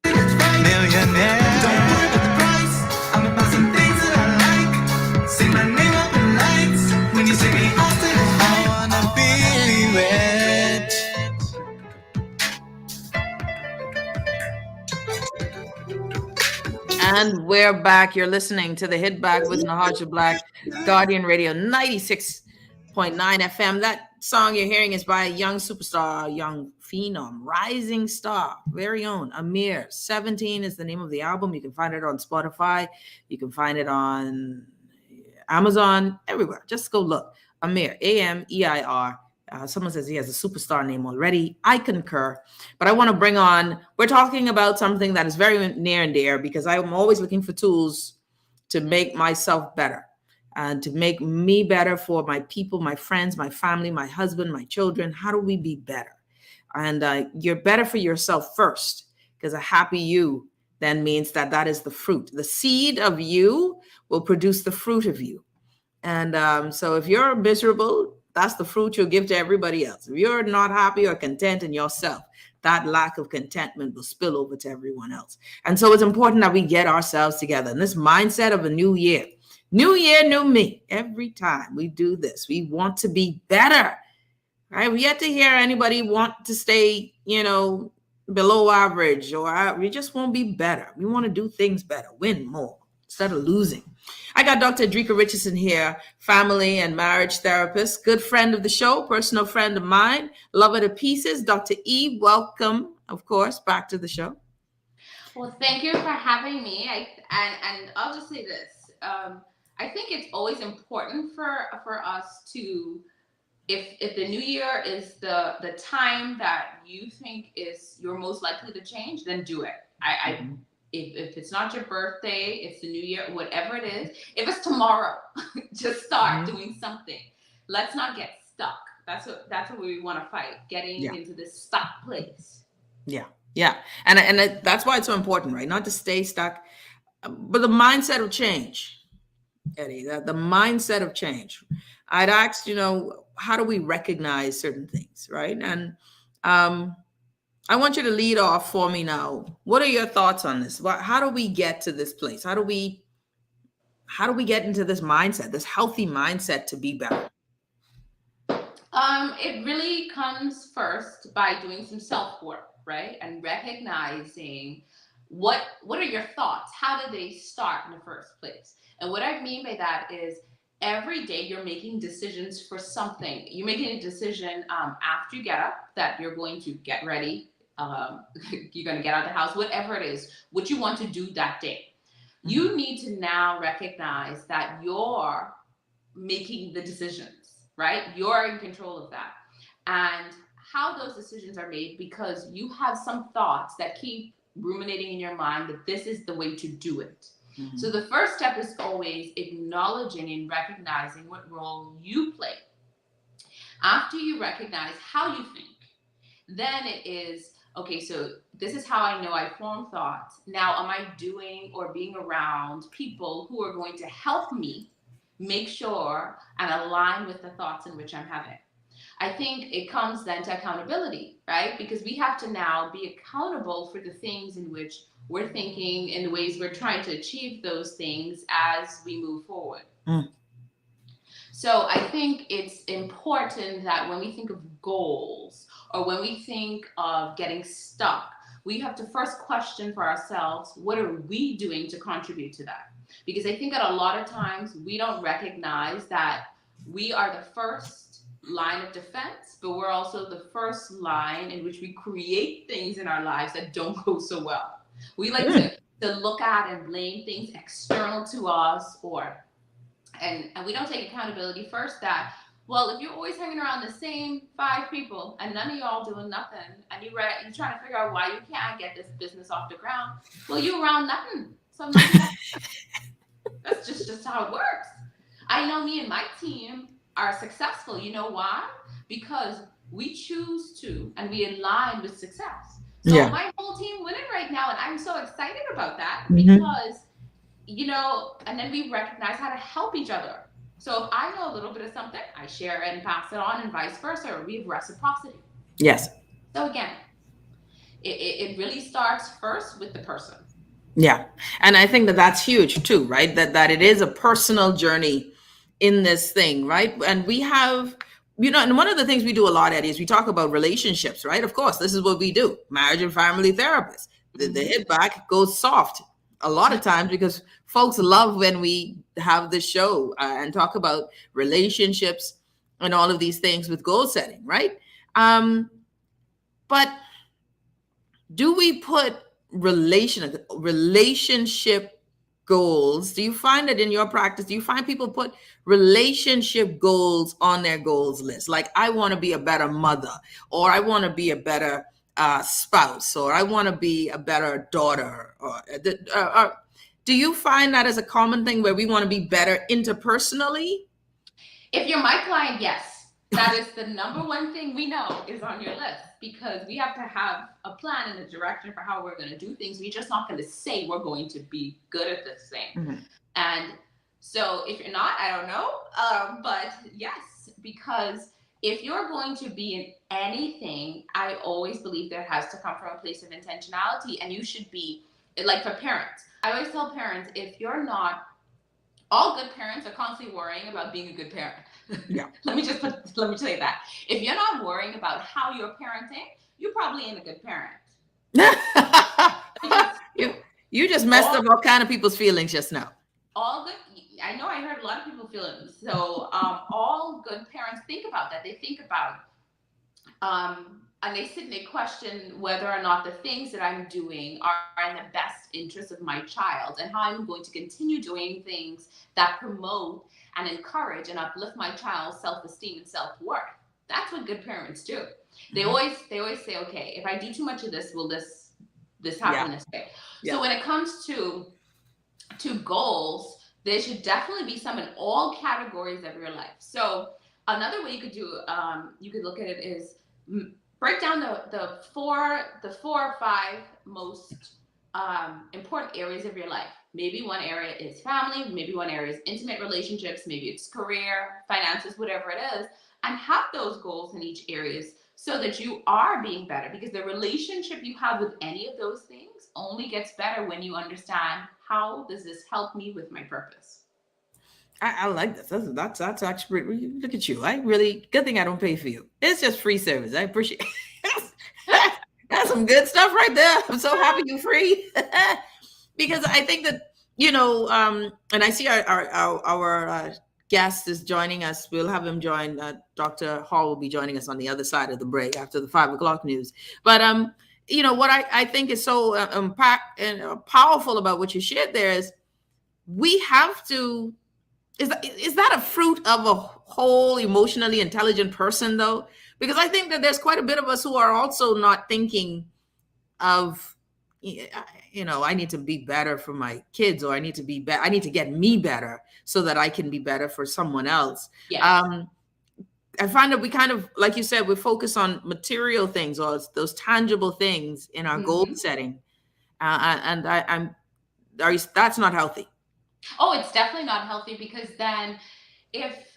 Millionaire. Don't worry about the price. I'm about some things that I like. See my name up in lights. When you see me often, I wanna be rich. And we're back. You're listening to the Hit Back with Nahaja Black, Guardian Radio 96.9 FM. That song you're hearing is by a young superstar, young phenom, rising star, very own Amir. 17 is the name of the album. You can find it on Spotify. You can find it on Amazon, everywhere. Just go look. Amir, Ameir. Someone says he has a superstar name already. I concur. But I want to bring on, we're talking about something that is very near and dear because I'm always looking for tools to make myself better and to make me better for my people, my friends, my family, my husband, my children. How do we be better? And you're better for yourself first, because a happy you then means that that is the fruit. The seed of you will produce the fruit of you. And so if you're miserable, that's the fruit you'll give to everybody else. If you're not happy or content in yourself, that lack of contentment will spill over to everyone else. And so it's important that we get ourselves together. And this mindset of a new year, new year, new me. Every time we do this, we want to be better, right? We yet to hear anybody want to stay, below average, or we just want to be better. We want to do things better, win more instead of losing. I got Dr. Edrica Richardson here, family and marriage therapist, good friend of the show, personal friend of mine, love her to pieces. Dr. E, welcome, of course, back to the show. Well, thank you for having me. And I'll just say this. I think it's always important for us to, if the new year is the time that you think is you're most likely to change, then do it. If it's not your birthday, it's the new year, whatever it is, if it's tomorrow, just start doing something. Let's not get stuck. That's what we want to fight, getting into this stuck place. Yeah. And that's why it's so important, right? Not to stay stuck, but the mindset of change, Eddie, the mindset of change. I'd asked, how do we recognize certain things, right? And I want you to lead off for me now. What are your thoughts on this? How do we get to this place? How do we get into this mindset, this healthy mindset to be better? It really comes first by doing some self-work, right? And recognizing what are your thoughts? How did they start in the first place? And what I mean by that is every day you're making decisions for something. You're making a decision after you get up that you're going to get ready. You're going to get out of the house, whatever it is, what you want to do that day. You need to now recognize that you're making the decisions, right? You're in control of that. And how those decisions are made, because you have some thoughts that keep ruminating in your mind that this is the way to do it. Mm-hmm. So the first step is always acknowledging and recognizing what role you play. After you recognize how you think, then it is, okay, so this is how I know I form thoughts. Now, am I doing or being around people who are going to help me make sure and align with the thoughts in which I'm having? I think it comes then to accountability, right? Because we have to now be accountable for the things in which we're thinking, in the ways we're trying to achieve those things as we move forward. So I think it's important that when we think of goals or when we think of getting stuck, we have to first question for ourselves, what are we doing to contribute to that? Because I think that a lot of times we don't recognize that we are the first line of defense, but we're also the first line in which we create things in our lives that don't go so well. We like to look at and blame things external to us, and we don't take accountability first that, well, if you're always hanging around the same 5 people and none of y'all doing nothing, and you're trying to figure out why you can't get this business off the ground, well, you're around nothing. So that's just how it works. I know me and my team are successful. You know why? Because we choose to, and we align with success. So my whole team winning right now, and I'm so excited about that because and then we recognize how to help each other. So if I know a little bit of something, I share it and pass it on, and vice versa. We have reciprocity. Yes. So again, it really starts first with the person. Yeah. And I think that that's huge too, right? That it is a personal journey in this thing, right? And we have, and one of the things we do a lot, Eddie, is we talk about relationships, right? Of course, this is what we do. Marriage and family therapists. The hit back goes soft a lot of times because folks love when we have this show and talk about relationships and all of these things with goal setting, right? But do we put relationship goals? Do you find that in your practice, do you find people put relationship goals on their goals list? Like, I want to be a better mother, or I want to be a better spouse, or I want to be a better daughter, or do you find that as a common thing where we want to be better interpersonally? If you're my client, yes. That is the number one thing we know is on your list, because we have to have a plan and a direction for how we're going to do things. We're just not going to say we're going to be good at this thing. Mm-hmm. And so if you're not, I don't know. But yes, because if you're going to be in anything, I always believe there has to come from a place of intentionality. And you should be, like, for parents. I always tell parents, if you're not, all good parents are constantly worrying about being a good parent. Yeah. Let me say that. If you're not worrying about how you're parenting, you probably ain't a good parent. You just messed up all kind of people's feelings just now. All good. I know I hurt a lot of people's feelings. So all good parents think about that. They think about, and they sit and they question whether or not the things that I'm doing are in the best interest of my child, and how I'm going to continue doing things that promote and encourage and uplift my child's self-esteem and self-worth. That's what good parents do. They always say, okay, if I do too much of this, will this happen this way? Yeah. So when it comes to goals, there should definitely be some in all categories of your life. So another way you could look at it is break down the four or five most important areas of your life. Maybe one area is family, maybe one area is intimate relationships, maybe it's career, finances, whatever it is, and have those goals in each areas so that you are being better, because the relationship you have with any of those things only gets better when you understand, how does this help me with my purpose? I like this. That's actually, look at you. I really, good thing I don't pay for you. It's just free service. I appreciate it. That's some good stuff right there. I'm so happy you're free. Because I think that, and I see our guest is joining us. We'll have him join. Dr. Hall will be joining us on the other side of the break after the 5:00 news. But, what I think is so powerful about what you shared there is we have to, is that a fruit of a whole emotionally intelligent person, though? Because I think that there's quite a bit of us who are also not thinking of, I need to be better for my kids, or I need to be better. I need to get me better so that I can be better for someone else. Yes. I find that we kind of, like you said, we focus on material things or those tangible things in our goal setting. And that's not healthy. Oh, it's definitely not healthy, because then if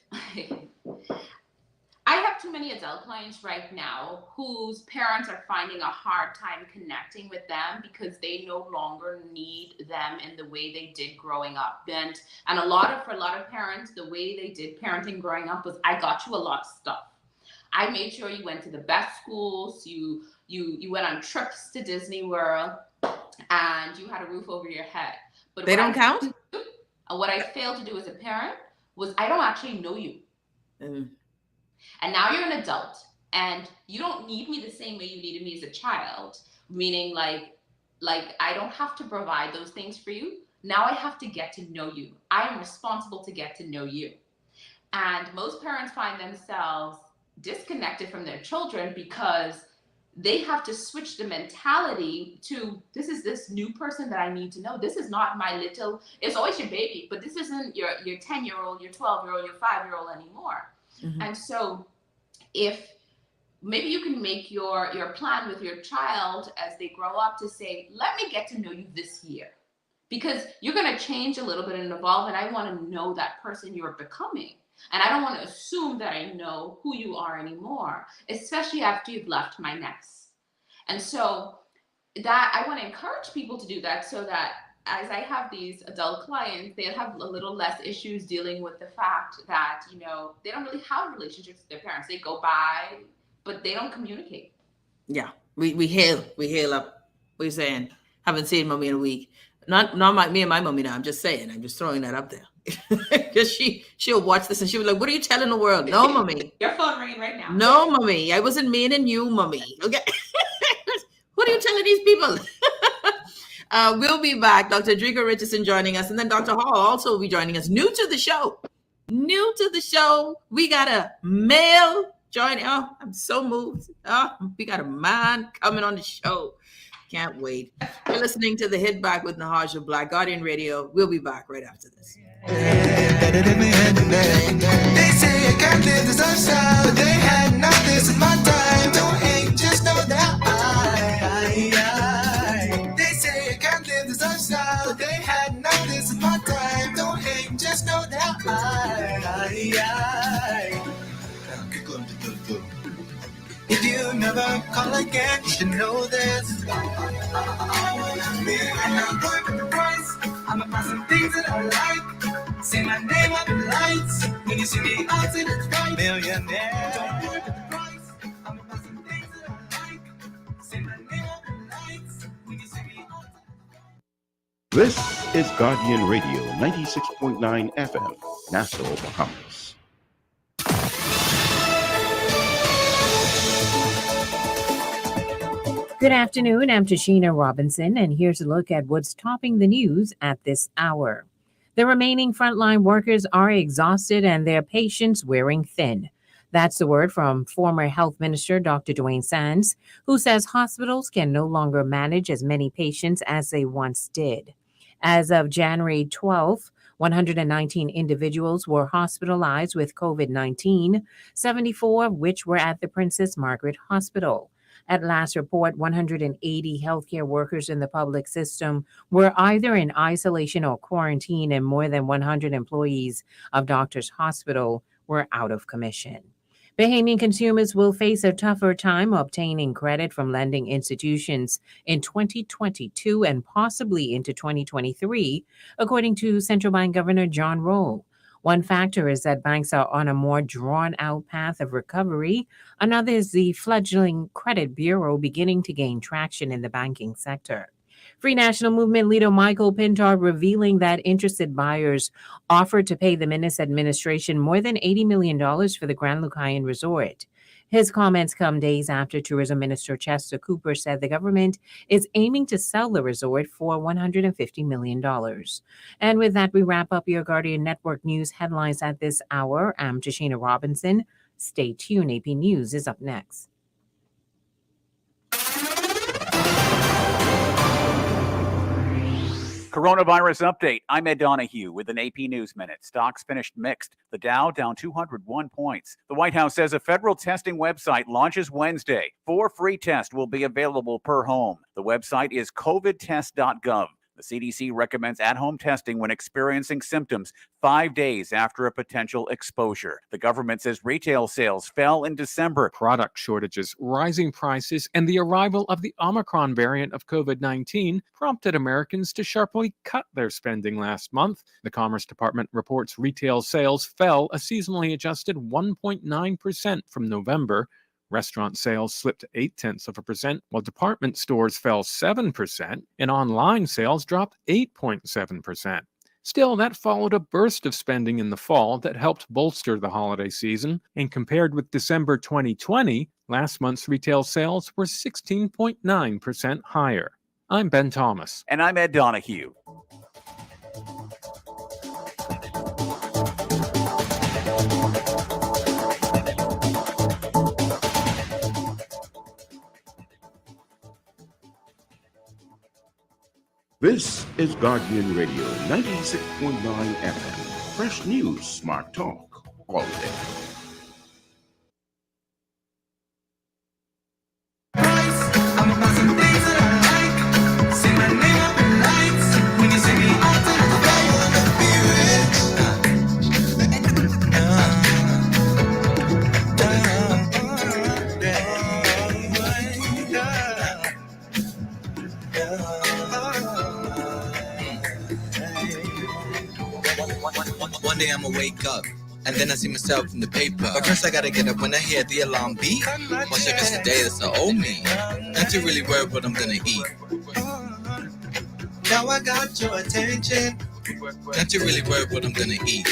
I have too many adult clients right now whose parents are finding a hard time connecting with them because they no longer need them in the way they did growing up. And for a lot of parents, the way they did parenting growing up was, I got you a lot of stuff. I made sure you went to the best schools, you went on trips to Disney World, and you had a roof over your head. But they don't count? What I failed to do as a parent was, I don't actually know you. And now you're an adult, and you don't need me the same way you needed me as a child, meaning like I don't have to provide those things for you. Now I have to get to know you. I am responsible to get to know you. And most parents find themselves disconnected from their children because they have to switch the mentality to, this is this new person that I need to know. This is not my little, it's always your baby, but this isn't your 10-year-old, your 12-year-old, your 5-year-old anymore. And so if maybe you can make your plan with your child as they grow up to say, let me get to know you this year. because you're going to change a little bit and evolve, and I want to know that person you're becoming. And I don't want to assume that I know who you are anymore, especially after you've left my nest. And so that I want to encourage people to do that, so that as I have these adult clients, they'll have a little less issues dealing with the fact that, you know, they don't really have relationships with their parents. They go by, but they don't communicate. Yeah, we hail up. What are you saying? Haven't seen mommy in a week. Not me and my mommy now. I'm just saying. I'm just throwing that up there. Because she'll watch this and she'll be like, what are you telling the world? No, mommy. Your phone ringing right now. No, mommy. I wasn't meaning you, mommy. Okay. What are you telling these people? We'll be back. Dr. Edrica Richardson joining us, and then Dr. Hall also will be joining us. New to the show. We got a male joining. Oh, I'm so moved. Oh, we got a man coming on the show. Can't wait. You're listening to the Hit Back with Nahaja Black, Guardian Radio. We'll be back right after this. They say I can't live this lifestyle, but they had not. This is my time. Don't hate, just know that they say I can't live this lifestyle, but they had not. This is my time. Don't hate, just know that if you never call again, you should know this. And I'm going with the price. I'm about some things that I like. Say my name up in lights. When you see me out in it's right. Millionaire. Don't worry with the price. I'm about some things that I like. Say my name up in lights. When you see me out. This is Guardian Radio 96.9 FM, Nassau, Bahamas. Good afternoon, I'm Tashina Robinson, and here's a look at what's topping the news at this hour. The remaining frontline workers are exhausted and their patients wearing thin. That's the word from former Health Minister Dr. Dwayne Sands, who says hospitals can no longer manage as many patients as they once did. As of January 12th, 119 individuals were hospitalized with COVID-19, 74 of which were at the Princess Margaret Hospital. At last report, 180 healthcare workers in the public system were either in isolation or quarantine, and more than 100 employees of Doctors Hospital were out of commission. Bahamian consumers will face a tougher time obtaining credit from lending institutions in 2022 and possibly into 2023, according to Central Bank Governor John Rowe. One factor is that banks are on a more drawn-out path of recovery. Another is the fledgling credit bureau beginning to gain traction in the banking sector. Free National Movement leader Michael Pintar revealing that interested buyers offered to pay the Menace administration more than $80 million for the Grand Lucayan Resort. His comments come days after Tourism Minister Chester Cooper said the government is aiming to sell the resort for $150 million. And with that, we wrap up your Guardian Network news headlines at this hour. I'm Tashina Robinson. Stay tuned. AP News is up next. Coronavirus update. I'm Ed Donahue with an AP News Minute. Stocks finished mixed. The Dow down 201 points. The White House says a federal testing website launches Wednesday. 4 free tests will be available per home. The website is covidtest.gov. The CDC recommends at-home testing when experiencing symptoms 5 days after a potential exposure. The government says retail sales fell in December. Product shortages, rising prices, and the arrival of the Omicron variant of COVID-19 prompted Americans to sharply cut their spending last month. The Commerce Department reports retail sales fell a seasonally adjusted 1.9% from November. Restaurant sales slipped 0.8%, while department stores fell 7%, and online sales dropped 8.7%. Still, that followed a burst of spending in the fall that helped bolster the holiday season, and compared with December 2020, last month's retail sales were 16.9% higher. I'm Ben Thomas. And I'm Ed Donahue. This is Guardian Radio 96.9 FM. Fresh news, smart talk, all day. I'm about some things that I like. Say my name up in lights. When you see me day I'ma wake up. And then I see myself in the paper. But first I gotta get up when I hear the alarm beat. Once I miss the day, that's the old me. Not to really worry what I'm gonna eat. Now I got your attention. Not to really worry what I'm gonna eat.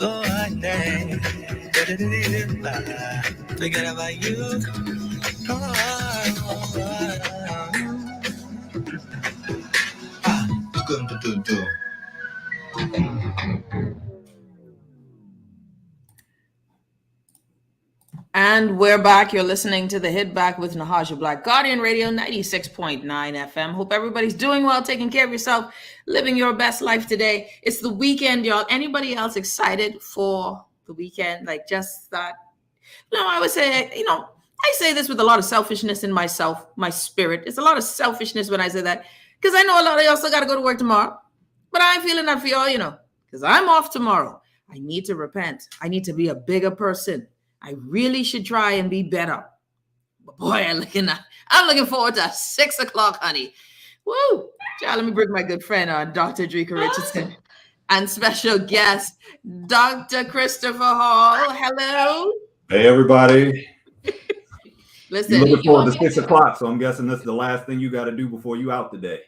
Oh, I know. Forget about you. And we're back. You're listening to the Hit Back with Nahaja Black, Guardian Radio 96.9 FM. Hope everybody's doing well, taking care of yourself, living your best life today. It's the weekend, y'all. Anybody else excited for the weekend? Like just that? No, I would say, I say this with a lot of selfishness in myself, my spirit. It's a lot of selfishness when I say that, because I know a lot of y'all still got to go to work tomorrow. But I'm feeling that for y'all, because I'm off tomorrow. I need to repent. I need to be a bigger person. I really should try and be better. But boy, I'm looking forward to 6 o'clock, honey. Woo! Child, let me bring my good friend, Dr. Edrica Richardson, and special guest, Dr. Kristopher Hall. Hello. Hey, everybody. Listen, you're looking forward to 6 o'clock, so I'm guessing this is the last thing you got to do before you out today.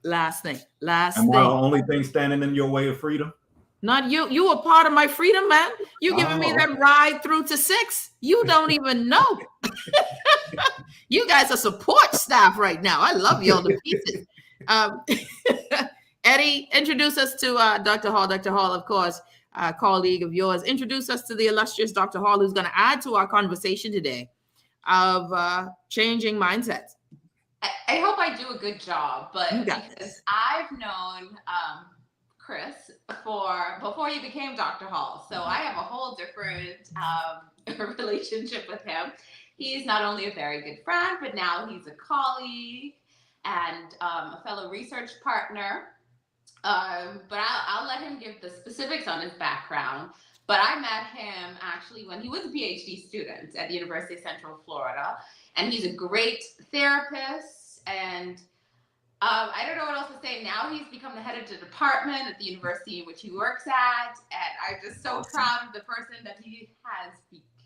Last thing. Am I the only thing standing in your way of freedom? Not you. You were part of my freedom, man. You giving me that ride through to 6. You don't even know. You guys are support staff right now. I love y'all to pieces. Eddie, introduce us to Dr. Hall. Dr. Hall, of course, a colleague of yours. Introduce us to the illustrious Dr. Hall, who's going to add to our conversation today of changing mindsets. I hope I do a good job, but because I've known Chris before he became Dr. Hall, so I have a whole different relationship with him. He's not only a very good friend, but now he's a colleague and a fellow research partner. But I'll let him give the specifics on his background. But I met him actually when he was a PhD student at the University of Central Florida, and he's a great therapist. And I don't know what else to say. Now he's become the head of the department at the university in which he works at, and I'm just so proud of the person that he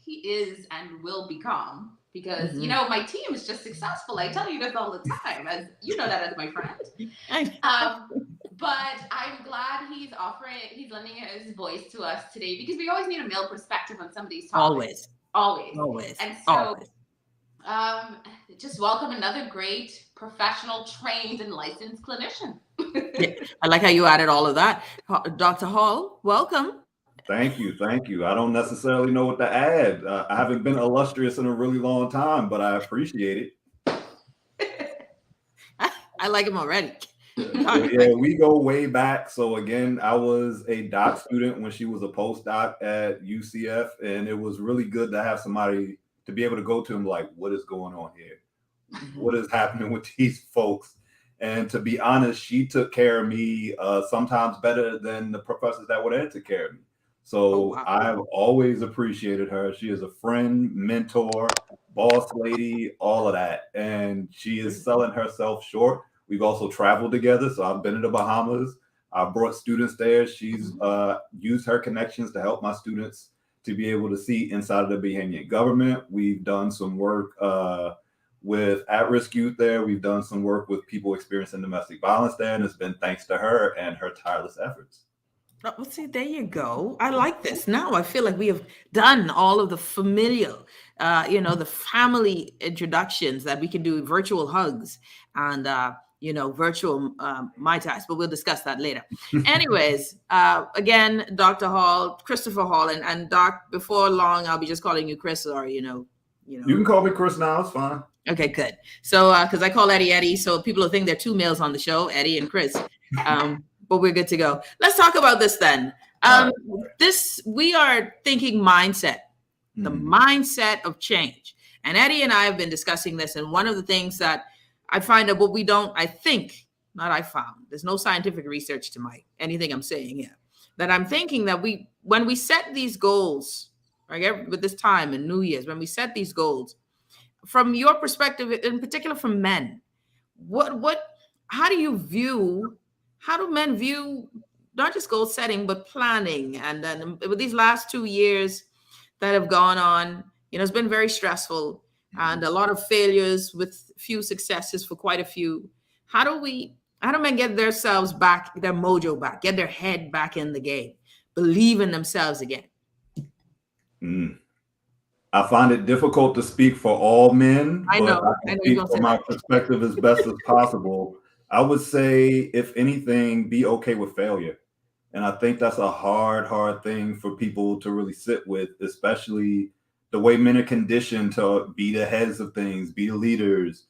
is and will become. Because my team is just successful. I tell you this all the time, as you know that as my friend. But I'm glad he's lending his voice to us today, because we always need a male perspective on some of these topics. Always. And so just welcome another great professional, trained, and licensed clinician. I like how you added all of that. Dr. Hall, welcome. Thank you. I don't necessarily know what to add. I haven't been illustrious in a really long time, but I appreciate it. I like him already. Yeah, we go way back. So again, I was a doc student when she was a postdoc at UCF, and it was really good to have somebody to be able to go to him like, what is going on here? What is happening with these folks? And to be honest, she took care of me sometimes better than the professors that would have took care of me. So I've always appreciated her. She is a friend, mentor, boss lady, all of that. And she is selling herself short. We've also traveled together. So I've been in the Bahamas. I brought students there. She's used her connections to help my students to be able to see inside of the Bahamian government. We've done some work with at-risk youth there. We've done some work with people experiencing domestic violence there. And it's been thanks to her and her tireless efforts. Well, see, there you go. I like this. Now I feel like we have done all of the familial, the family introductions that we can do, virtual hugs and, virtual Mai Tais, but we'll discuss that later. Anyways, again, Dr. Hall, Kristopher Hall, and Doc, before long, I'll be just calling you Chris or, You can call me Chris now. It's fine. Okay, good. So, because I call Eddie, so people will think there are two males on the show, Eddie and Chris. But we're good to go. Let's talk about this then. We are thinking mindset, the mindset of change. And Eddie and I have been discussing this. And one of the things that I find that there's no scientific research to anything I'm saying here, that I'm thinking that when we set these goals, right, with this time and New Year's, when we set these goals, from your perspective, in particular from men, how do men view not just goal setting, but planning. And then with these last 2 years that have gone on, it's been very stressful and a lot of failures with few successes for quite a few. How do men get themselves back, their mojo back, get their head back in the game, believe in themselves again? I find it difficult to speak for all men, I but know. I can I know speak you're from gonna my say perspective as best as possible. I would say, if anything, be okay with failure. And I think that's a hard thing for people to really sit with, especially the way men are conditioned to be the heads of things, be the leaders,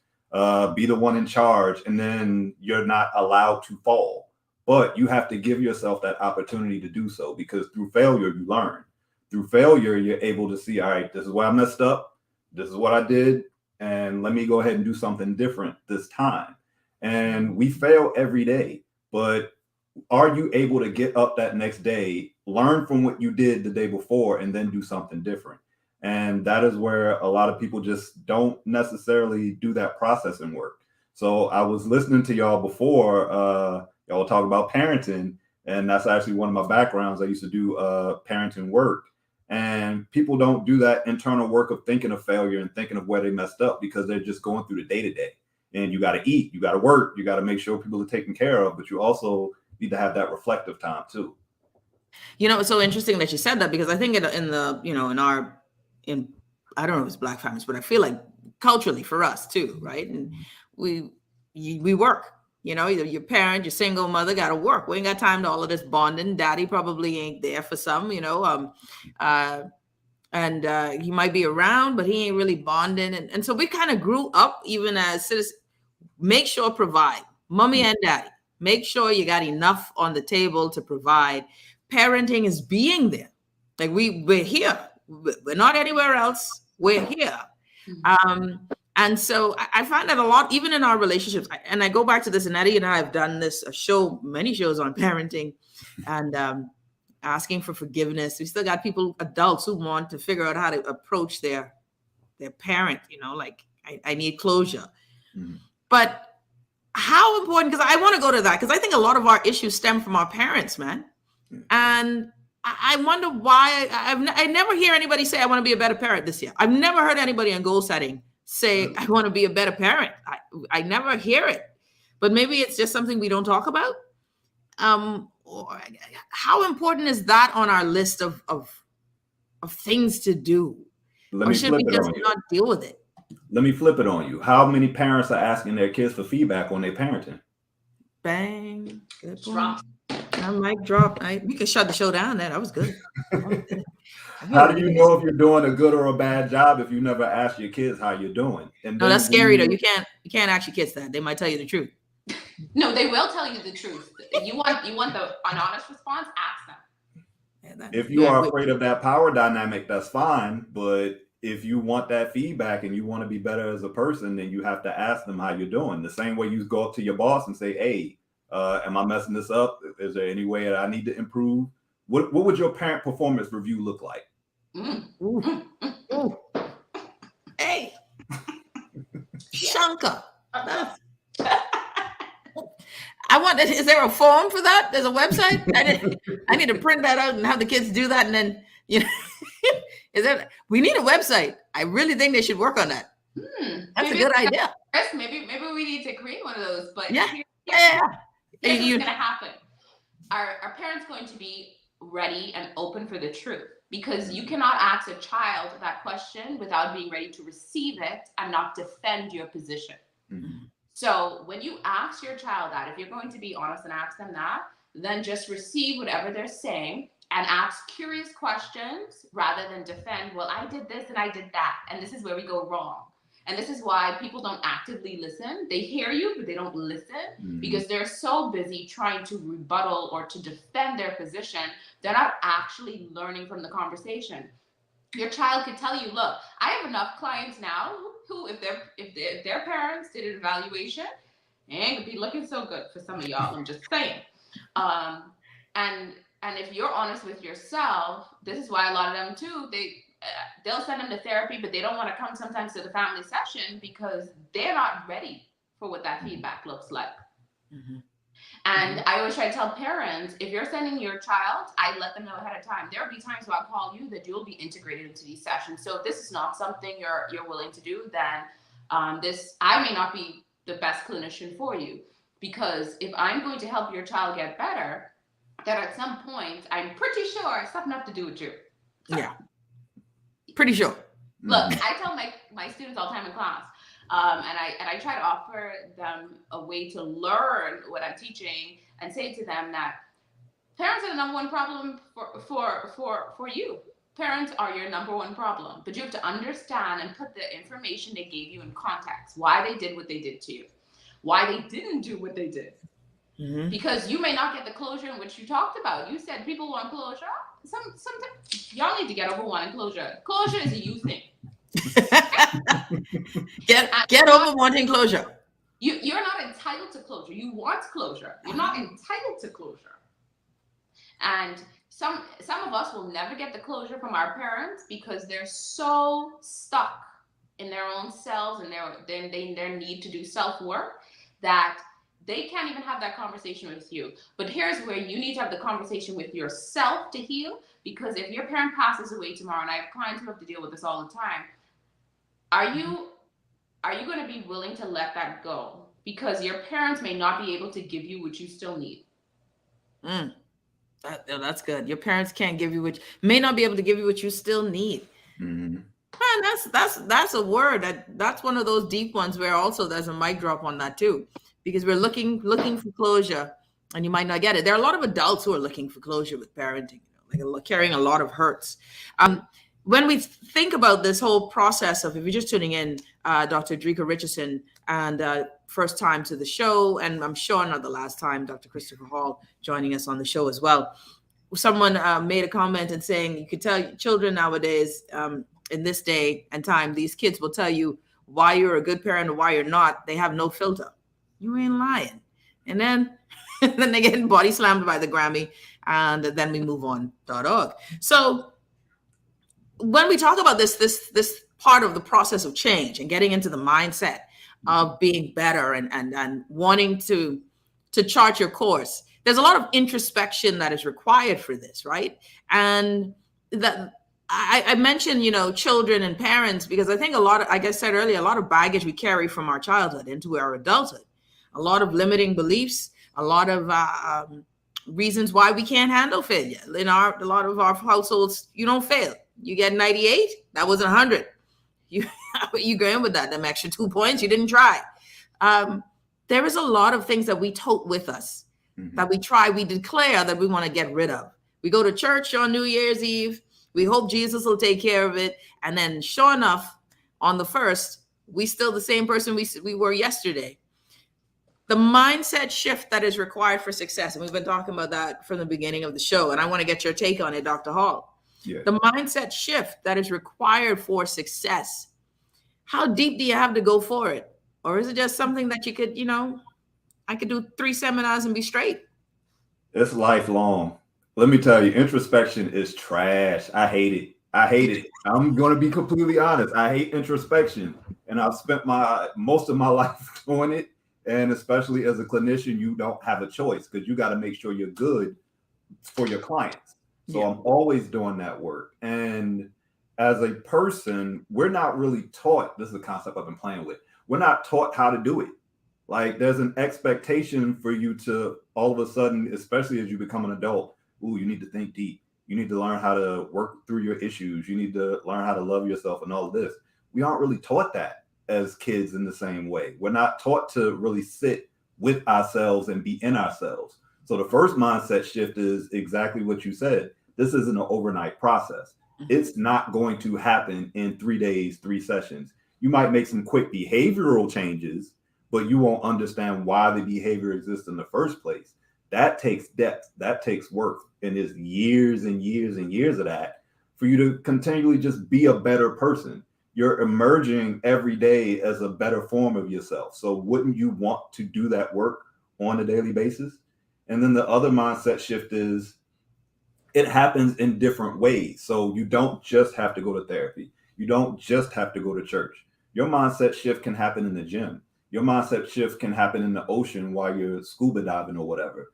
be the one in charge, and then you're not allowed to fall. But you have to give yourself that opportunity to do so, because through failure, you learn. Through failure, you're able to see, all right, this is where I messed up. This is what I did. And let me go ahead and do something different this time. And we fail every day, but are you able to get up that next day, learn from what you did the day before, and then do something different? And that is where a lot of people just don't necessarily do that processing work. So I was listening to y'all before, y'all talk about parenting, and that's actually one of my backgrounds. I used to do parenting work. And people don't do that internal work of thinking of failure and thinking of where they messed up, because they're just going through the day-to-day. And you got to eat, you got to work, you got to make sure people are taken care of, but you also need to have that reflective time too. It's so interesting that you said that, because I think in I don't know if it's Black families, but I feel like culturally for us too, right? And we work. Either your parent, your single mother got to work. We ain't got time to all of this bonding. Daddy probably ain't there for some, and he might be around, but he ain't really bonding. And so we kind of grew up, even as citizens, make sure provide, mommy and daddy, make sure you got enough on the table to provide. Parenting is being there. Like we're here. We're not anywhere else. We're here. And so I find that a lot, even in our relationships, and I go back to this, and Eddie and I have done many shows on parenting and asking for forgiveness. We still got adults who want to figure out how to approach their parent, like I need closure. But how important, because I want to go to that, because I think a lot of our issues stem from our parents, man. And I wonder why I never hear anybody say, I want to be a better parent this year. I've never heard anybody on goal setting say, I want to be a better parent. I never hear it, but maybe it's just something we don't talk about. Or how important is that on our list of things to do? Or should we just not deal with it? Let me flip it on you. How many parents are asking their kids for feedback on their parenting? Bang. Good point. I might drop. We could shut the show down there. That was good. How do you know if you're doing a good or a bad job if you never ask your kids how you're doing? And no, that's scary though. You can't ask your kids that. They might tell you the truth. No, they will tell you the truth. You want an honest response? Ask them. If you are afraid of that power dynamic, that's fine. But if you want that feedback and you want to be better as a person, then you have to ask them how you're doing. The same way you go up to your boss and say, hey, am I messing this up? Is there any way that I need to improve? What would your parent performance review look like? Hey, Shanka. Is there a form for that? There's a website? I need to print that out and have the kids do that. And then, we need a website. I really think they should work on that. That's a good idea. Maybe we need to create one of those. But yeah. Here's what's going to happen. Our parents going to be ready and open for the truth, because you cannot ask a child that question without being ready to receive it and not defend your position. So when you ask your child that, if you're going to be honest and ask them that, then just receive whatever they're saying and ask curious questions rather than defend, well, I did this and I did that, and this is where we go wrong. And this is why people don't actively listen. They hear you, but they don't listen because they're so busy trying to rebuttal or to defend their position. They're not actually learning from the conversation. Your child could tell you, look, I have enough clients now who, if their parents did an evaluation, it ain't gonna be looking so good for some of y'all. I'm just saying. And if you're honest with yourself, this is why a lot of them too, they'll send them to therapy, but they don't want to come sometimes to the family session because they're not ready for what that feedback looks like. And I always try to tell parents, if you're sending your child, I let them know ahead of time. There will be times where I'll call you that you'll be integrated into these sessions. So if this is not something you're willing to do, then I may not be the best clinician for you. Because if I'm going to help your child get better, that at some point, I'm pretty sure it's something have to do with you. Yeah. Pretty sure. Look, I tell my students all the time in class, and I try to offer them a way to learn what I'm teaching and say to them that parents are the number one problem for you. Parents are your number one problem, but you have to understand and put the information they gave you in context, why they did what they did to you, why they didn't do what they did. Mm-hmm. Because you may not get the closure in which you talked about. You said people want closure. Sometimes y'all need to get over wanting closure. Closure is a you thing. Get over wanting closure. You're not entitled to closure. You want closure. You're not entitled to closure. And some of us will never get the closure from our parents because they're so stuck in their own selves and their need to do self-work that they can't even have that conversation with you. But here's where you need to have the conversation with yourself to heal, because if your parent passes away tomorrow, and I have clients who have to deal with this all the time, are you going to be willing to let that go? Because your parents may not be able to give you what you still need. That's good. Your parents can't give you may not be able to give you what you still need. Mm-hmm. Man, that's a word that's one of those deep ones where also there's a mic drop on that too, because we're looking for closure and you might not get it. There are a lot of adults who are looking for closure with parenting, like carrying a lot of hurts. When we think about this whole process of, if you're just tuning in, Dr. Edrica Richardson, and first time to the show, and I'm sure not the last time, Dr. Kristopher Hall joining us on the show as well. Someone made a comment and saying, you could tell children nowadays, in this day and time, these kids will tell you why you're a good parent or why you're not. They have no filter. You ain't lying. And then they get body slammed by the Grammy, and then we move on. So when we talk about this part of the process of change and getting into the mindset of being better and wanting to chart your course, there's a lot of introspection that is required for this, right? And that I mentioned, children and parents, because I think like I said earlier, a lot of baggage we carry from our childhood into our adulthood, a lot of limiting beliefs, a lot of reasons why we can't handle failure. In a lot of our households, you don't fail. You get 98, that was 100. You go in with that, them extra 2 points, you didn't try. There is a lot of things that we tote with us, that we declare that we want to get rid of. We go to church on New Year's Eve. We hope Jesus will take care of it. And then sure enough, on the 1st, we still the same person we were yesterday. The mindset shift that is required for success, and we've been talking about that from the beginning of the show, and I want to get your take on it, Dr. Hall. Yeah. The mindset shift that is required for success. How deep do you have to go for it? Or is it just something that you could, I could do 3 seminars and be straight? It's lifelong. Let me tell you, introspection is trash. I hate it. I'm going to be completely honest. I hate introspection. And I've spent most of my life doing it. And especially as a clinician, you don't have a choice because you got to make sure you're good for your clients. So I'm always doing that work. And as a person, we're not really taught, this is a concept I've been playing with, we're not taught how to do it. Like there's an expectation for you to all of a sudden, especially as you become an adult, you need to think deep. You need to learn how to work through your issues. You need to learn how to love yourself and all of this. We aren't really taught that as kids in the same way. We're not taught to really sit with ourselves and be in ourselves. So the first mindset shift is exactly what you said. This isn't an overnight process. It's not going to happen in 3 days, 3 sessions. You might make some quick behavioral changes, but you won't understand why the behavior exists in the first place. That takes depth. That takes work. And there's years and years and years of that for you to continually just be a better person. You're emerging every day as a better form of yourself. So wouldn't you want to do that work on a daily basis? And then the other mindset shift is it happens in different ways. So you don't just have to go to therapy. You don't just have to go to church. Your mindset shift can happen in the gym. Your mindset shift can happen in the ocean while you're scuba diving or whatever.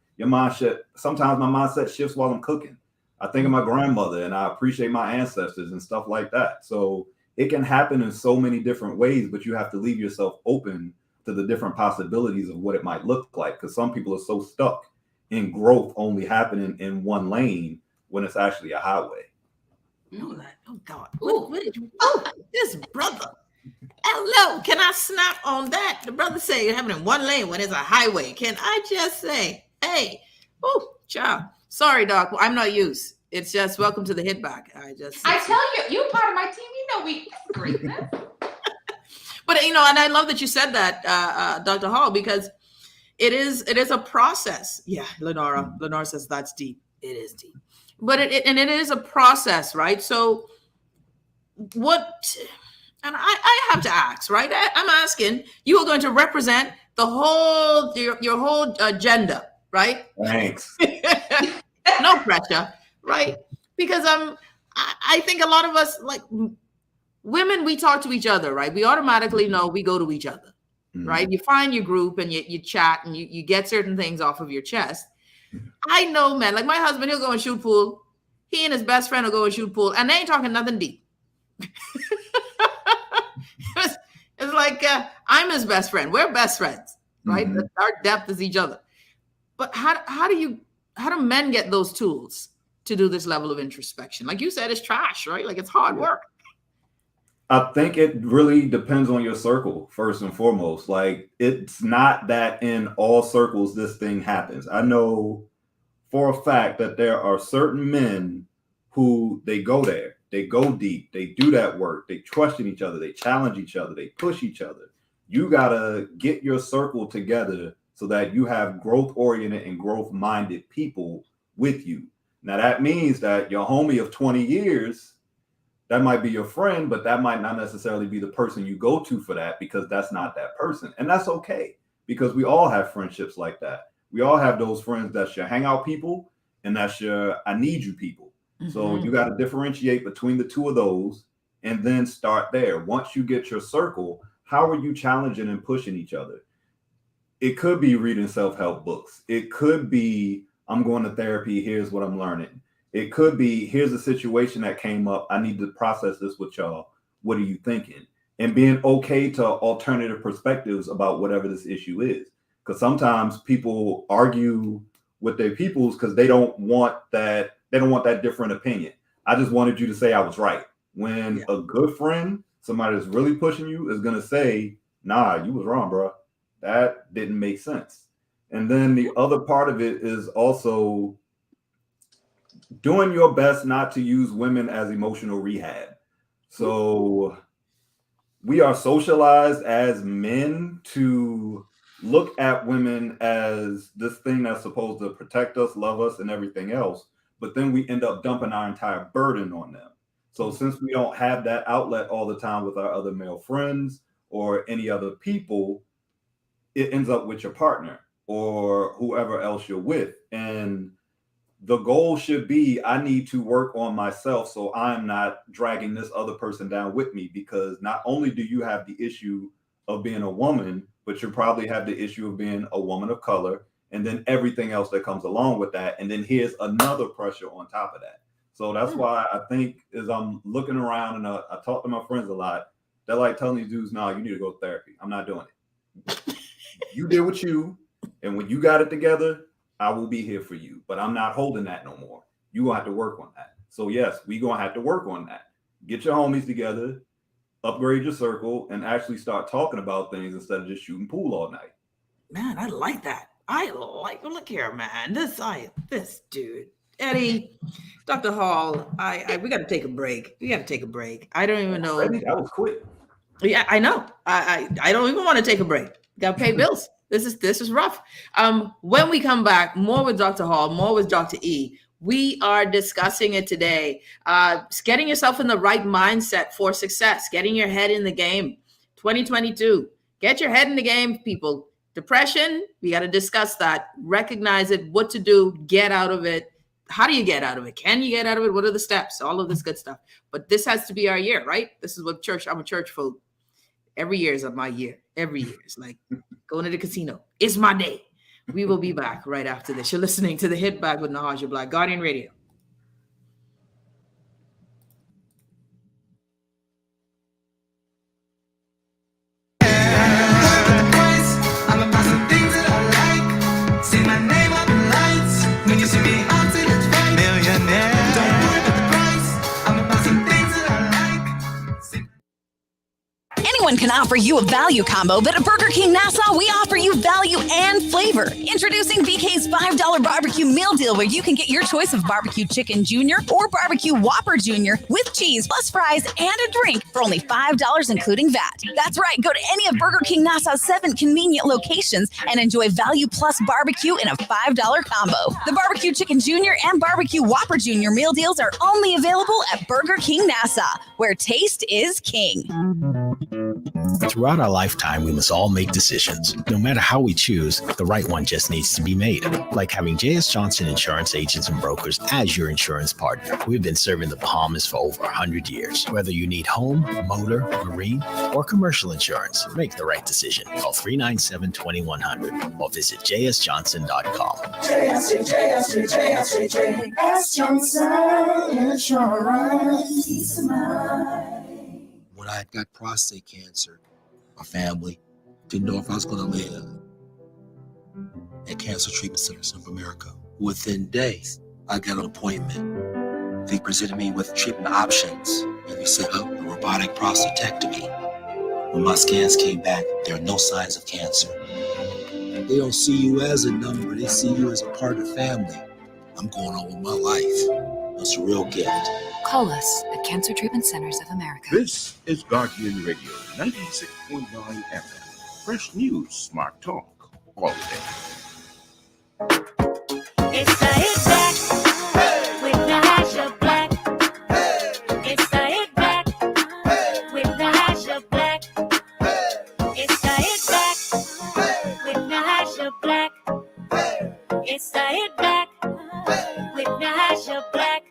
Sometimes my mindset shifts while I'm cooking. I think of my grandmother and I appreciate my ancestors and stuff like that. So it can happen in so many different ways, but you have to leave yourself open to the different possibilities of what it might look like. Because some people are so stuck in growth only happening in one lane when it's actually a highway. Oh God. This brother. Hello, can I snap on that? The brother say you're having in one lane when it's a highway. Can I just say, hey, child. Sorry, Doc. I'm not used. It's just welcome to the hit back. I tell you, you part of my team. You know we greatness. But and I love that you said that, Dr. Hall, because it is a process. Yeah, Lenora says that's deep. It is deep, but it is a process, right? So what? And I have to ask, right? I'm asking. You are going to represent the whole your whole agenda, right? Thanks. No pressure, right? Because I think a lot of us, like women, we talk to each other, right? We automatically know we go to each other, right? You find your group and you chat and you get certain things off of your chest. I know, man, like my husband, he'll go and shoot pool. He and his best friend will go and shoot pool, and they ain't talking nothing deep. It's like I'm his best friend. We're best friends, right? Our depth is each other. But how do men get those tools to do this level of introspection? Like you said, it's trash, right? Like it's hard work. I think it really depends on your circle, first and foremost. Like, it's not that in all circles this thing happens. I know for a fact that there are certain men who they go there, they go deep, they do that work, they trust in each other, they challenge each other, they push each other. You gotta get your circle together so that you have growth-oriented and growth-minded people with you. Now, that means that your homie of 20 years, that might be your friend, but that might not necessarily be the person you go to for that, because that's not that person. And that's okay, because we all have friendships like that. We all have those friends that's your hangout people and that's your I need you people. So you got to differentiate between the two of those and then start there. Once you get your circle, how are you challenging and pushing each other? It could be reading self-help books. It could be, I'm going to therapy, here's what I'm learning. It could be, here's a situation that came up, I need to process this with y'all. What are you thinking? And being okay to alternative perspectives about whatever this issue is. Because sometimes people argue with their peoples because they don't want that different opinion. I just wanted you to say I was right. When a good friend, somebody that's really pushing you, is going to say, nah, you was wrong, bro. That didn't make sense. And then the other part of it is also doing your best not to use women as emotional rehab. So we are socialized as men to look at women as this thing that's supposed to protect us, love us, and everything else. But then we end up dumping our entire burden on them. So since we don't have that outlet all the time with our other male friends or any other people, it ends up with your partner or whoever else you're with. And the goal should be, I need to work on myself so I'm not dragging this other person down with me, because not only do you have the issue of being a woman, but you probably have the issue of being a woman of color, and then everything else that comes along with that. And then here's another pressure on top of that. So that's why I think, as I'm looking around and I talk to my friends a lot, they're like telling these dudes, nah, you need to go to therapy. I'm not doing it. You deal with you. And when you got it together, I will be here for you. But I'm not holding that no more. You're going to have to work on that. So yes, we're going to have to work on that. Get your homies together, upgrade your circle, and actually start talking about things instead of just shooting pool all night. Man, I like that. Look here, man. This dude, Eddie, Dr. Hall, we got to take a break. I don't even know. Eddie, that was quick. Yeah, I know. I don't even want to take a break. Got to pay bills. This is rough. When we come back, more with Dr. Hall, more with Dr. E. We are discussing it today. Getting yourself in the right mindset for success, getting your head in the game. 2022. Get your head in the game, people. Depression, we got to discuss that. Recognize it, what to do, get out of it. How do you get out of it? Can you get out of it? What are the steps? All of this good stuff. But this has to be our year, right? This is what church, I'm a church folk. Every year is my year. Every year. It's like going to the casino. It's my day. We will be back right after this. You're listening to The Hit Back with Nahaja Black, Guardian Radio. I'm about some things that I like. See my name up in lights. When you see me on till it's right. Millionaire. Don't worry about the price. I'm about some things that I like. See Anyone can offer you a value combo, but at Burger King Nassau, we offer you value and flavor. Introducing BK's $5 barbecue meal deal, where you can get your choice of barbecue chicken junior or barbecue Whopper junior with cheese plus fries and a drink for only $5, including VAT. That's right. Go to any of Burger King Nassau's 7 convenient locations and enjoy value plus barbecue in a $5 combo. The barbecue chicken junior and barbecue Whopper junior meal deals are only available at Burger King Nassau, where taste is king. Throughout our lifetime, we must all make decisions. No matter how we choose, the right one just needs to be made. Like having J.S. Johnson Insurance Agents and Brokers as your insurance partner. We've been serving the Bahamas for over 100 years. Whether you need home, motor, marine, or commercial insurance, make the right decision. Call 397-2100 or visit jsjohnson.com. JS Johnson Insurance. Peace of mind. When I got prostate cancer, my family didn't know if I was going to live at Cancer Treatment Centers of America. Within days, I got an appointment. They presented me with treatment options, and we set up a robotic prostatectomy. When my scans came back, there are no signs of cancer. They don't see you as a number, they see you as a part of the family. I'm going on with my life. It's a real gift. Call us at Cancer Treatment Centers of America. This is Guardian Radio 96.9 FM. Fresh news, smart talk, all day. It's the Hit Back with Nahaja Black. It's the Hit Back with Nahaja Black. It's the Hit Back with Nahaja Black. It's the Hit Back with Nahaja Black.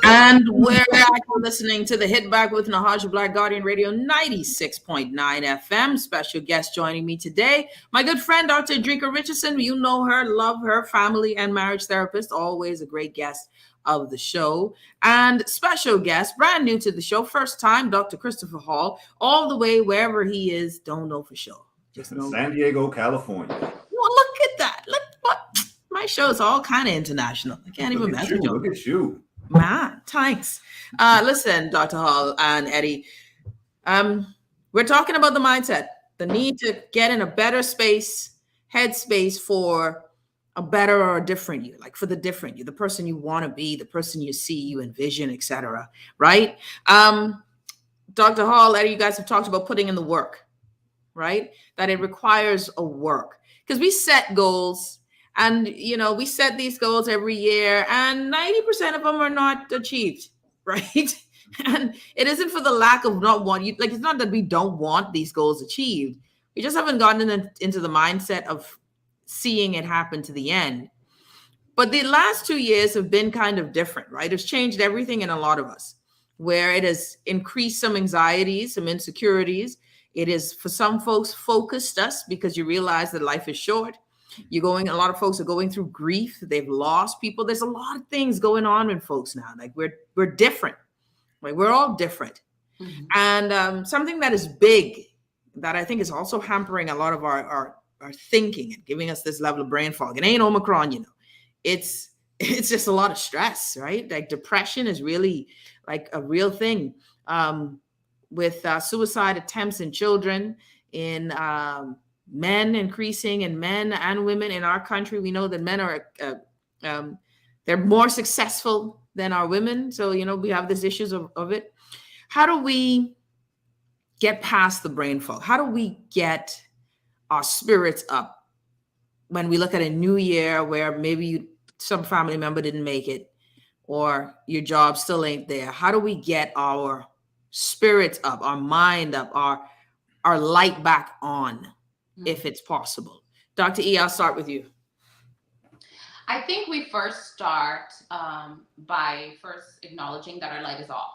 And we're back. You're listening to The Hit Back with Nahaja Black, Guardian Radio 96.9 FM. Special guest joining me today, my good friend, Dr. Edrica Richardson. You know her, love her, family and marriage therapist, always a great guest of the show. And special guest, brand new to the show, first time, Dr. Kristopher Hall, all the way wherever he is, don't know for sure. Just know. San Diego, California. Well, look at that. Look what my show is all kind of international. I can't even imagine. Look at you. Man, thanks. Listen, Dr. Hall and Eddie, we're talking about the mindset, the need to get in a better space, headspace for a better or a different you, like for the different you, the person you want to be, the person you see, you envision, etc. Right? Dr. Hall, Eddie, you guys have talked about putting in the work, right? That it requires a work because we set goals. And, you know, we set these goals every year and 90% of them are not achieved, right? And it isn't for the lack of not wanting, like, it's not that we don't want these goals achieved. We just haven't gotten into the mindset of seeing it happen to the end. But the last 2 years have been kind of different, right? It's changed everything in a lot of us, where it has increased some anxieties, some insecurities. It is, for some folks, focused us because you realize that life is short. A lot of folks are going through grief. They've lost people. There's a lot of things going on with folks now. Like we're different. Like we're all different. Mm-hmm. And something that is big that I think is also hampering a lot of our thinking and giving us this level of brain fog. It ain't Omicron, you know. It's just a lot of stress, right? Like depression is really like a real thing. With suicide attempts in children, in men increasing, and men and women in our country. We know that men are they're more successful than our women. So, you know, we have these issues of it. How do we get past the brain fog? How do we get our spirits up when we look at a new year where maybe some family member didn't make it, or your job still ain't there? How do we get our spirits up, our mind up, our light back on, if it's possible? Dr. E, I'll start with you. I think we first start by first acknowledging that our light is off.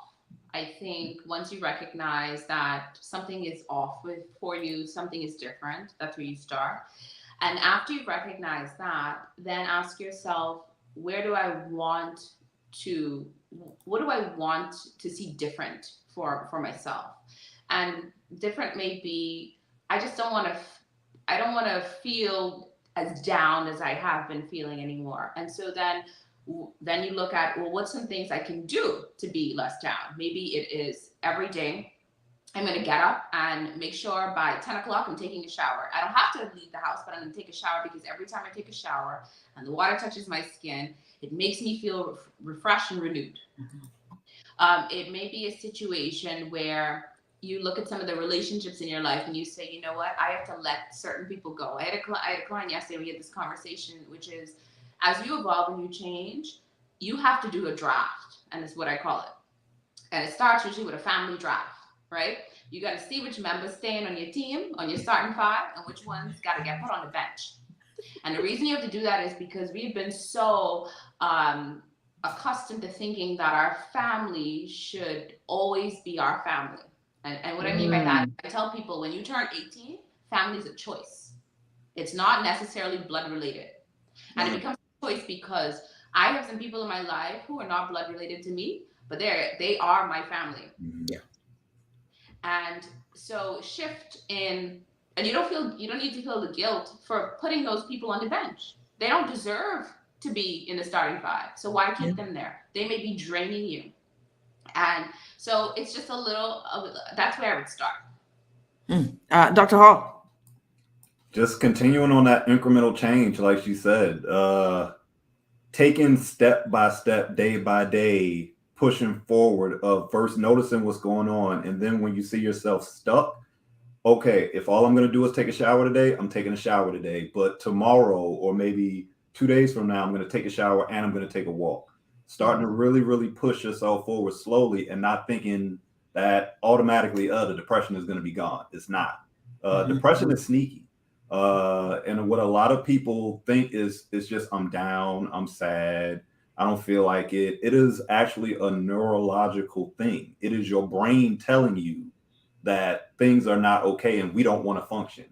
I think once you recognize that something is off for you, something is different, that's where you start. And after you recognize that, then ask yourself, what do I want to see different for myself? And different may be, I don't want to feel as down as I have been feeling anymore. And so then you look at, well, what's some things I can do to be less down? Maybe it is every day I'm going to get up and make sure by 10 o'clock I'm taking a shower. I don't have to leave the house, but I'm going to take a shower, because every time I take a shower and the water touches my skin, it makes me feel refreshed and renewed. It may be a situation where you look at some of the relationships in your life and you say, you know what, I have to let certain people go. I had a client yesterday, we had this conversation, which is, as you evolve and you change, you have to do a draft, and it's what I call it. And it starts usually with a family draft, right? You got to see which members staying on your team, on your starting five, and which ones got to get put on the bench. And the reason you have to do that is because we've been so accustomed to thinking that our family should always be our family. And what I mean by that, I tell people, when you turn 18, family is a choice. It's not necessarily blood related. And it becomes a choice because I have some people in my life who are not blood related to me, but they are my family. Yeah. And so shift in, and you don't need to feel the guilt for putting those people on the bench. They don't deserve to be in the starting five. So why keep them there? They may be draining you. And so it's just a little, that's where I would start. Dr. Hall. Just continuing on that incremental change, like she said, taking step by step, day by day, pushing forward of first noticing what's going on. And then when you see yourself stuck, okay, if all I'm going to do is take a shower today, I'm taking a shower today. But tomorrow, or maybe 2 days from now, I'm going to take a shower and I'm going to take a walk. Starting to really, really push yourself forward slowly, and not thinking that automatically the depression is going to be gone. It's not. Depression is sneaky. And what a lot of people think is just, I'm down, I'm sad, I don't feel like it. It is actually a neurological thing. It is your brain telling you that things are not okay and we don't want to function.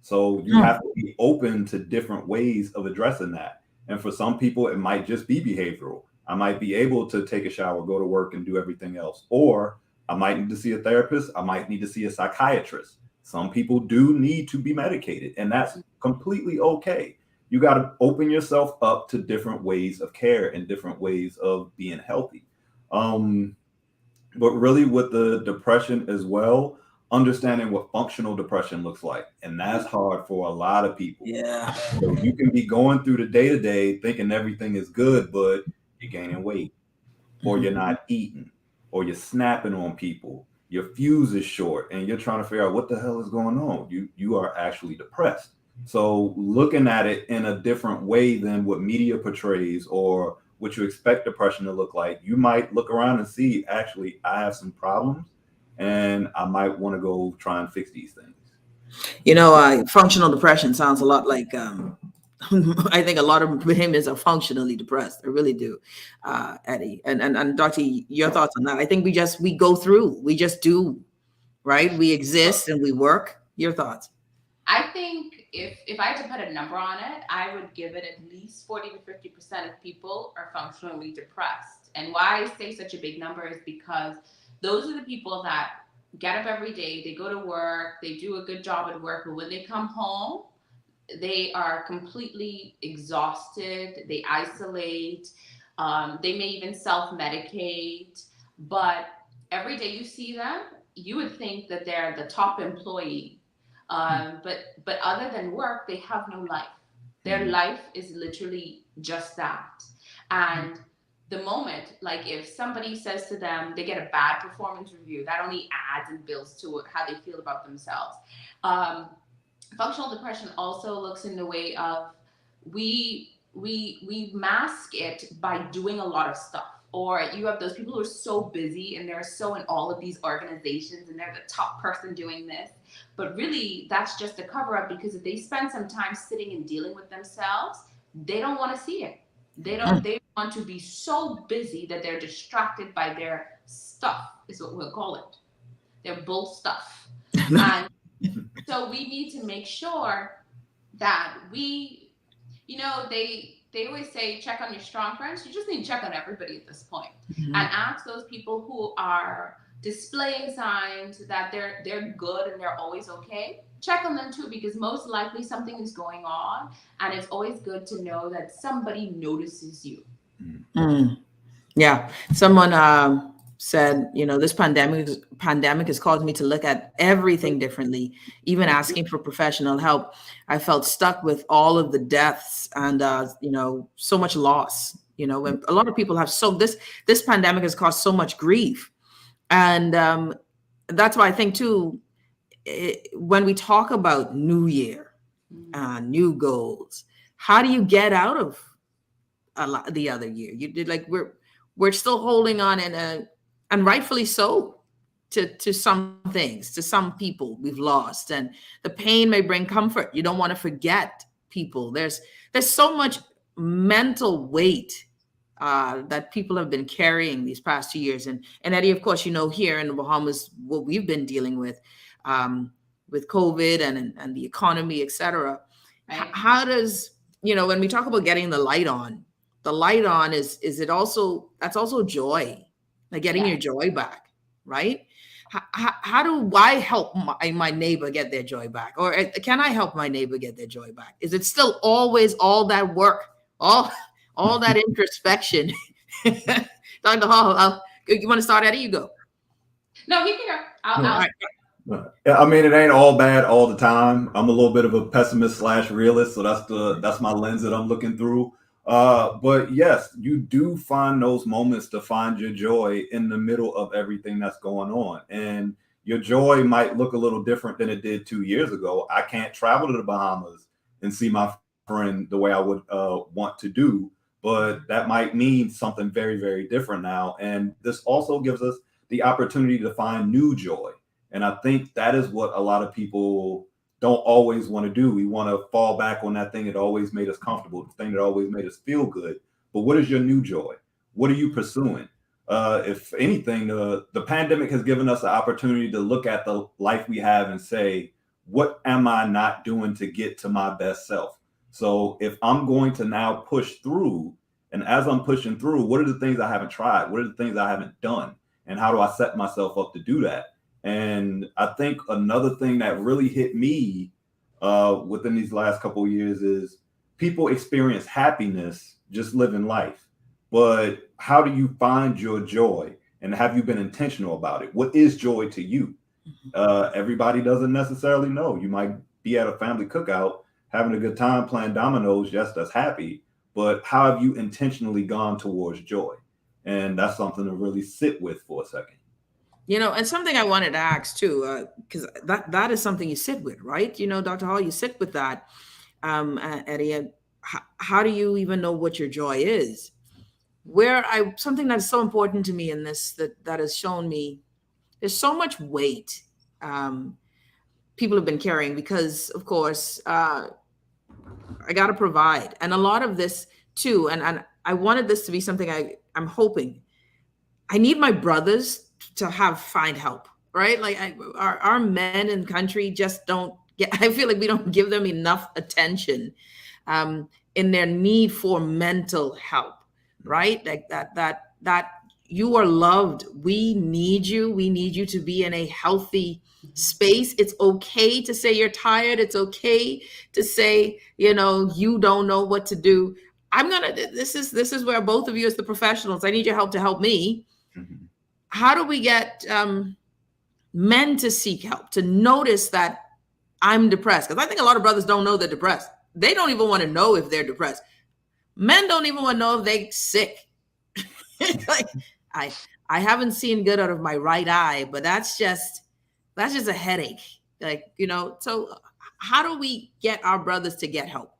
So you have to be open to different ways of addressing that. And for some people, it might just be behavioral. I might be able to take a shower, go to work, and do everything else. Or I might need to see a therapist. I might need to see a psychiatrist. Some people do need to be medicated, and that's completely okay. You got to open yourself up to different ways of care and different ways of being healthy. But really with the depression as well, understanding what functional depression looks like. And that's hard for a lot of people. Yeah. So you can be going through the day-to-day thinking everything is good, but you're gaining weight, or you're not eating, or you're snapping on people. Your fuse is short and you're trying to figure out what the hell is going on. You are actually depressed. So looking at it in a different way than what media portrays or what you expect depression to look like, you might look around and see, actually, I have some problems and I might want to go try and fix these things. You know, functional depression sounds a lot like, I think a lot of Bahamians are functionally depressed. I really do, Eddie. And Dr. Your thoughts on that? I think we go through, we just do, right? We exist and we work. Your thoughts? I think if I had to put a number on it, I would give it at least 40 to 50% of people are functionally depressed. And why I say such a big number is because those are the people that get up every day, they go to work, they do a good job at work, but when they come home, they are completely exhausted, they isolate, they may even self-medicate, but every day you see them, you would think that they're the top employee. But other than work, they have no life. Their life is literally just that. And the moment, like if somebody says to them, they get a bad performance review, that only adds and builds to how they feel about themselves. Functional depression also looks in the way of we we mask it by doing a lot of stuff. Or you have those people who are so busy and they're so in all of these organizations and they're the top person doing this. But really, that's just a cover up, because if they spend some time sitting and dealing with themselves, they don't want to see it. They want to be so busy that they're distracted by their stuff, is what we'll call it. Their bull stuff. And so we need to make sure that we, they always say check on your strong friends. You just need to check on everybody at this point. Mhm. And ask those people who are displaying signs that they're good and they're always okay. Check on them too, because most likely something is going on, and it's always good to know that somebody notices you. Mm. Yeah. Someone said, this pandemic has caused me to look at everything differently, even asking for professional help. I felt stuck with all of the deaths and, so much loss. When a lot of people have this pandemic has caused so much grief. And that's why I think too, when we talk about New Year, new goals, how do you get out of the other year? You did we're still holding on, and rightfully so, to some things, to some people we've lost, and the pain may bring comfort. You don't want to forget people. There's so much mental weight that people have been carrying these past 2 years, and Eddie, of course, here in the Bahamas, what we've been dealing with COVID and the economy, etc. Right. How does when we talk about getting the light on is it also, that's also joy, like getting your joy back, right? How do I help my neighbor get their joy back, or can I help my neighbor get their joy back? Is it still always all that work, all that introspection? Dr. Hall, you want to start, Eddie? You go. No, he can go. I'll I mean, it ain't all bad all the time. I'm a little bit of a pessimist / realist, so that's my lens that I'm looking through. But yes, you do find those moments to find your joy in the middle of everything that's going on. And your joy might look a little different than it did 2 years ago. I can't travel to the Bahamas and see my friend the way I would want to do, but that might mean something very, very different now. And this also gives us the opportunity to find new joy. And I think that is what a lot of people don't always want to do. We want to fall back on that thing that always made us comfortable, the thing that always made us feel good. But what is your new joy? What are you pursuing? If anything, the pandemic has given us the opportunity to look at the life we have and say, what am I not doing to get to my best self? So if I'm going to now push through, and as I'm pushing through, what are the things I haven't tried? What are the things I haven't done? And how do I set myself up to do that? And I think another thing that really hit me within these last couple of years is people experience happiness just living life. But how do you find your joy? And have you been intentional about it? What is joy to you? Everybody doesn't necessarily know. You might be at a family cookout, having a good time playing dominoes. Yes, that's happy. But how have you intentionally gone towards joy? And that's something to really sit with for a second. And something I wanted to ask too, because that is something you sit with, right? Dr. Hall, you sit with that, Eddie. How do you even know what your joy is? Something that is so important to me in this, that has shown me there's so much weight people have been carrying, because of course I got to provide, and a lot of this too, and I wanted this to be something I'm hoping. I need my brothers to find help, right? Like our men in country just don't get, I feel like we don't give them enough attention in their need for mental help, right? Like that you are loved. We need you to be in a healthy space. It's okay to say you're tired. It's okay to say, you don't know what to do. This is where both of you as the professionals, I need your help to help me. How do we get men to seek help, to notice that I'm depressed? Because I think a lot of brothers don't know they're depressed. They don't even want to know if they're depressed. Men don't even want to know if they're sick. Like I haven't seen good out of my right eye, but that's just a headache. Like, so how do we get our brothers to get help?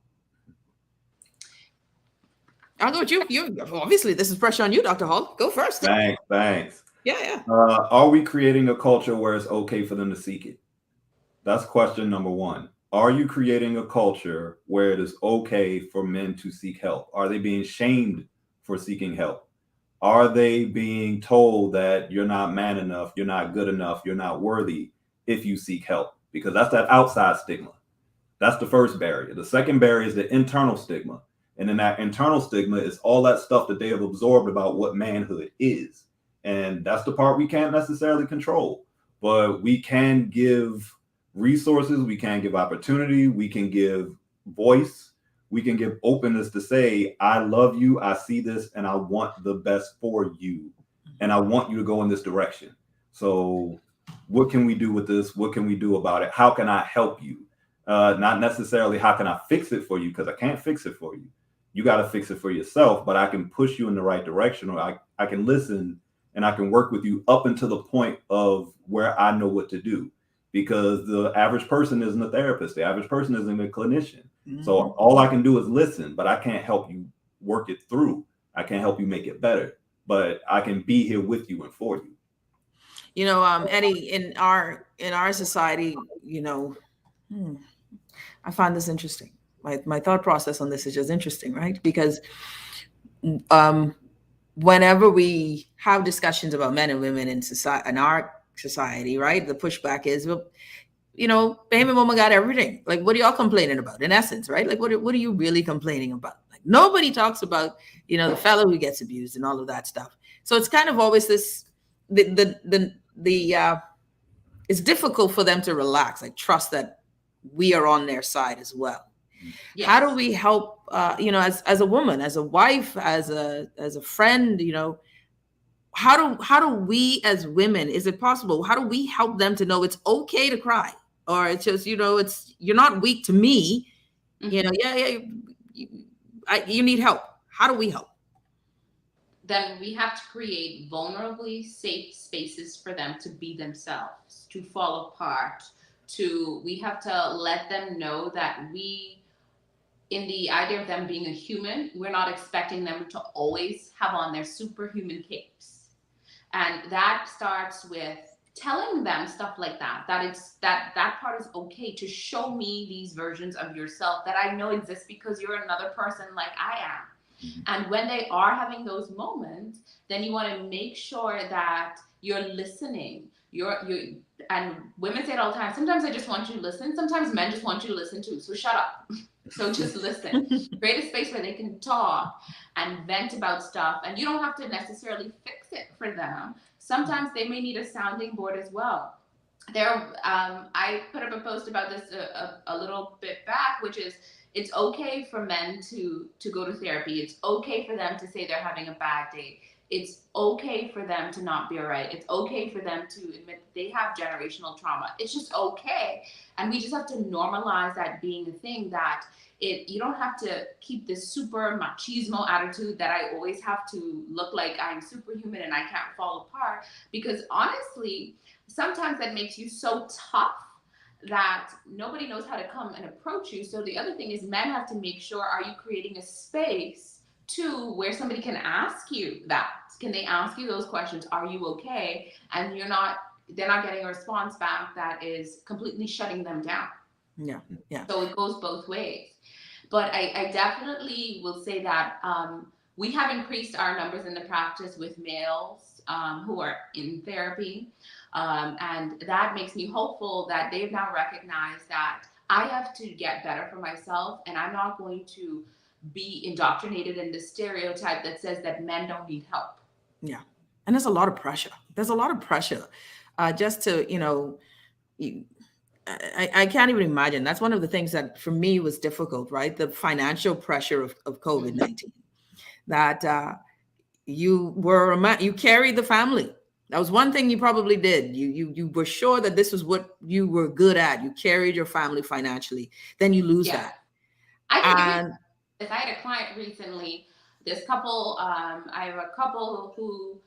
I'll go with you. You obviously, this is pressure on you, Dr. Hall. Go first. Thanks. Yeah. Are we creating a culture where it's okay for them to seek it? That's question number one. Are you creating a culture where it is okay for men to seek help? Are they being shamed for seeking help? Are they being told that you're not man enough, you're not good enough, you're not worthy if you seek help? Because that's that outside stigma. That's the first barrier. The second barrier is the internal stigma. And in that internal stigma is all that stuff that they have absorbed about what manhood is. And that's the part we can't necessarily control. But we can give resources, we can give opportunity, we can give voice, we can give openness to say, I love you, I see this, and I want the best for you. And I want you to go in this direction. So what can we do with this? What can we do about it? How can I help you? Not necessarily how can I fix it for you, because I can't fix it for you. You got to fix it for yourself, but I can push you in the right direction, or I can listen and I can work with you up until the point of where I know what to do. Because the average person isn't a therapist. The average person isn't a clinician. Mm-hmm. So all I can do is listen, but I can't help you work it through. I can't help you make it better, but I can be here with you and for you. You know, Eddie, in our society, you know, I find this interesting. My thought process on this is just interesting, right? Because whenever we have discussions about men and women in society, in our society, right, the pushback is, well, you know, Bahamian woman got everything. Like, what are y'all complaining about? In essence, right? Like, what are you really complaining about? Like, nobody talks about, you know, the fellow who gets abused and all of that stuff. So it's kind of always this, it's difficult for them to relax, like trust that we are on their side as well. Yes. How do we help, you know, as a woman, as a wife, as a friend, you know, how do we as women, is it possible? How do we help them to know it's okay to cry? Or it's just, you know, you're not weak to me, you know, you need help. How do we help? Then we have to create vulnerably safe spaces for them to be themselves, to fall apart, we have to let them know that in the idea of them being a human, we're not expecting them to always have on their superhuman capes. And that starts with telling them stuff like that that part is okay, to show me these versions of yourself that I know exist because you're another person like I am. Mm-hmm. And when they are having those moments, then you want to make sure that you're listening. And women say it all the time, sometimes I just want you to listen. Sometimes men just want you to listen too. So shut up. So just listen. Create a space where they can talk and vent about stuff. And you don't have to necessarily fix it for them. Sometimes they may need a sounding board as well. I put up a post about this a little bit back, which is, it's okay for men to go to therapy. It's okay for them to say they're having a bad day. It's okay for them to not be all right. It's okay for them to admit that they have generational trauma. It's just okay. And we just have to normalize that being a thing, that you don't have to keep this super machismo attitude that I always have to look like I'm superhuman and I can't fall apart. Because honestly, sometimes that makes you so tough that nobody knows how to come and approach you. So the other thing is, men have to make sure, are you creating a space to where somebody can ask you that? Can they ask you those questions? Are you okay? And they're not getting a response back that is completely shutting them down. Yeah. So it goes both ways. But I definitely will say that we have increased our numbers in the practice with males who are in therapy. And that makes me hopeful that they've now recognized that I have to get better for myself, and I'm not going to be indoctrinated in the stereotype that says that men don't need help. Yeah. And there's a lot of pressure. Just to, you know, I can't even imagine. That's one of the things that for me was difficult, right? The financial pressure of COVID-19, that you carried the family. That was one thing you probably did. You were sure that this was what you were good at. You carried your family financially. Then you lose that. If I had a client recently, this couple, I have a couple who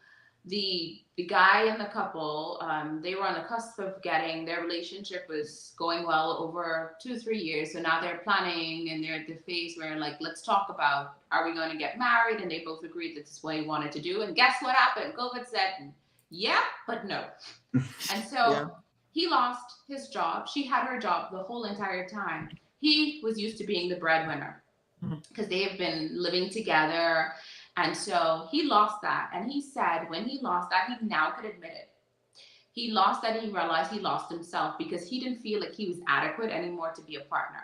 the guy and the couple, they were on the cusp of getting, their relationship was going well over 2-3 years. So now they're planning, and they're at the phase where, like, let's talk about, are we going to get married? And they both agreed that this is what he wanted to do. And guess what happened? COVID said, yeah, but no. And so he lost his job. She had her job the whole entire time. He was used to being the breadwinner because they have been living together. And so he lost that. And he said when he lost that, he now could admit it. He lost that, and he realized he lost himself because he didn't feel like he was adequate anymore to be a partner.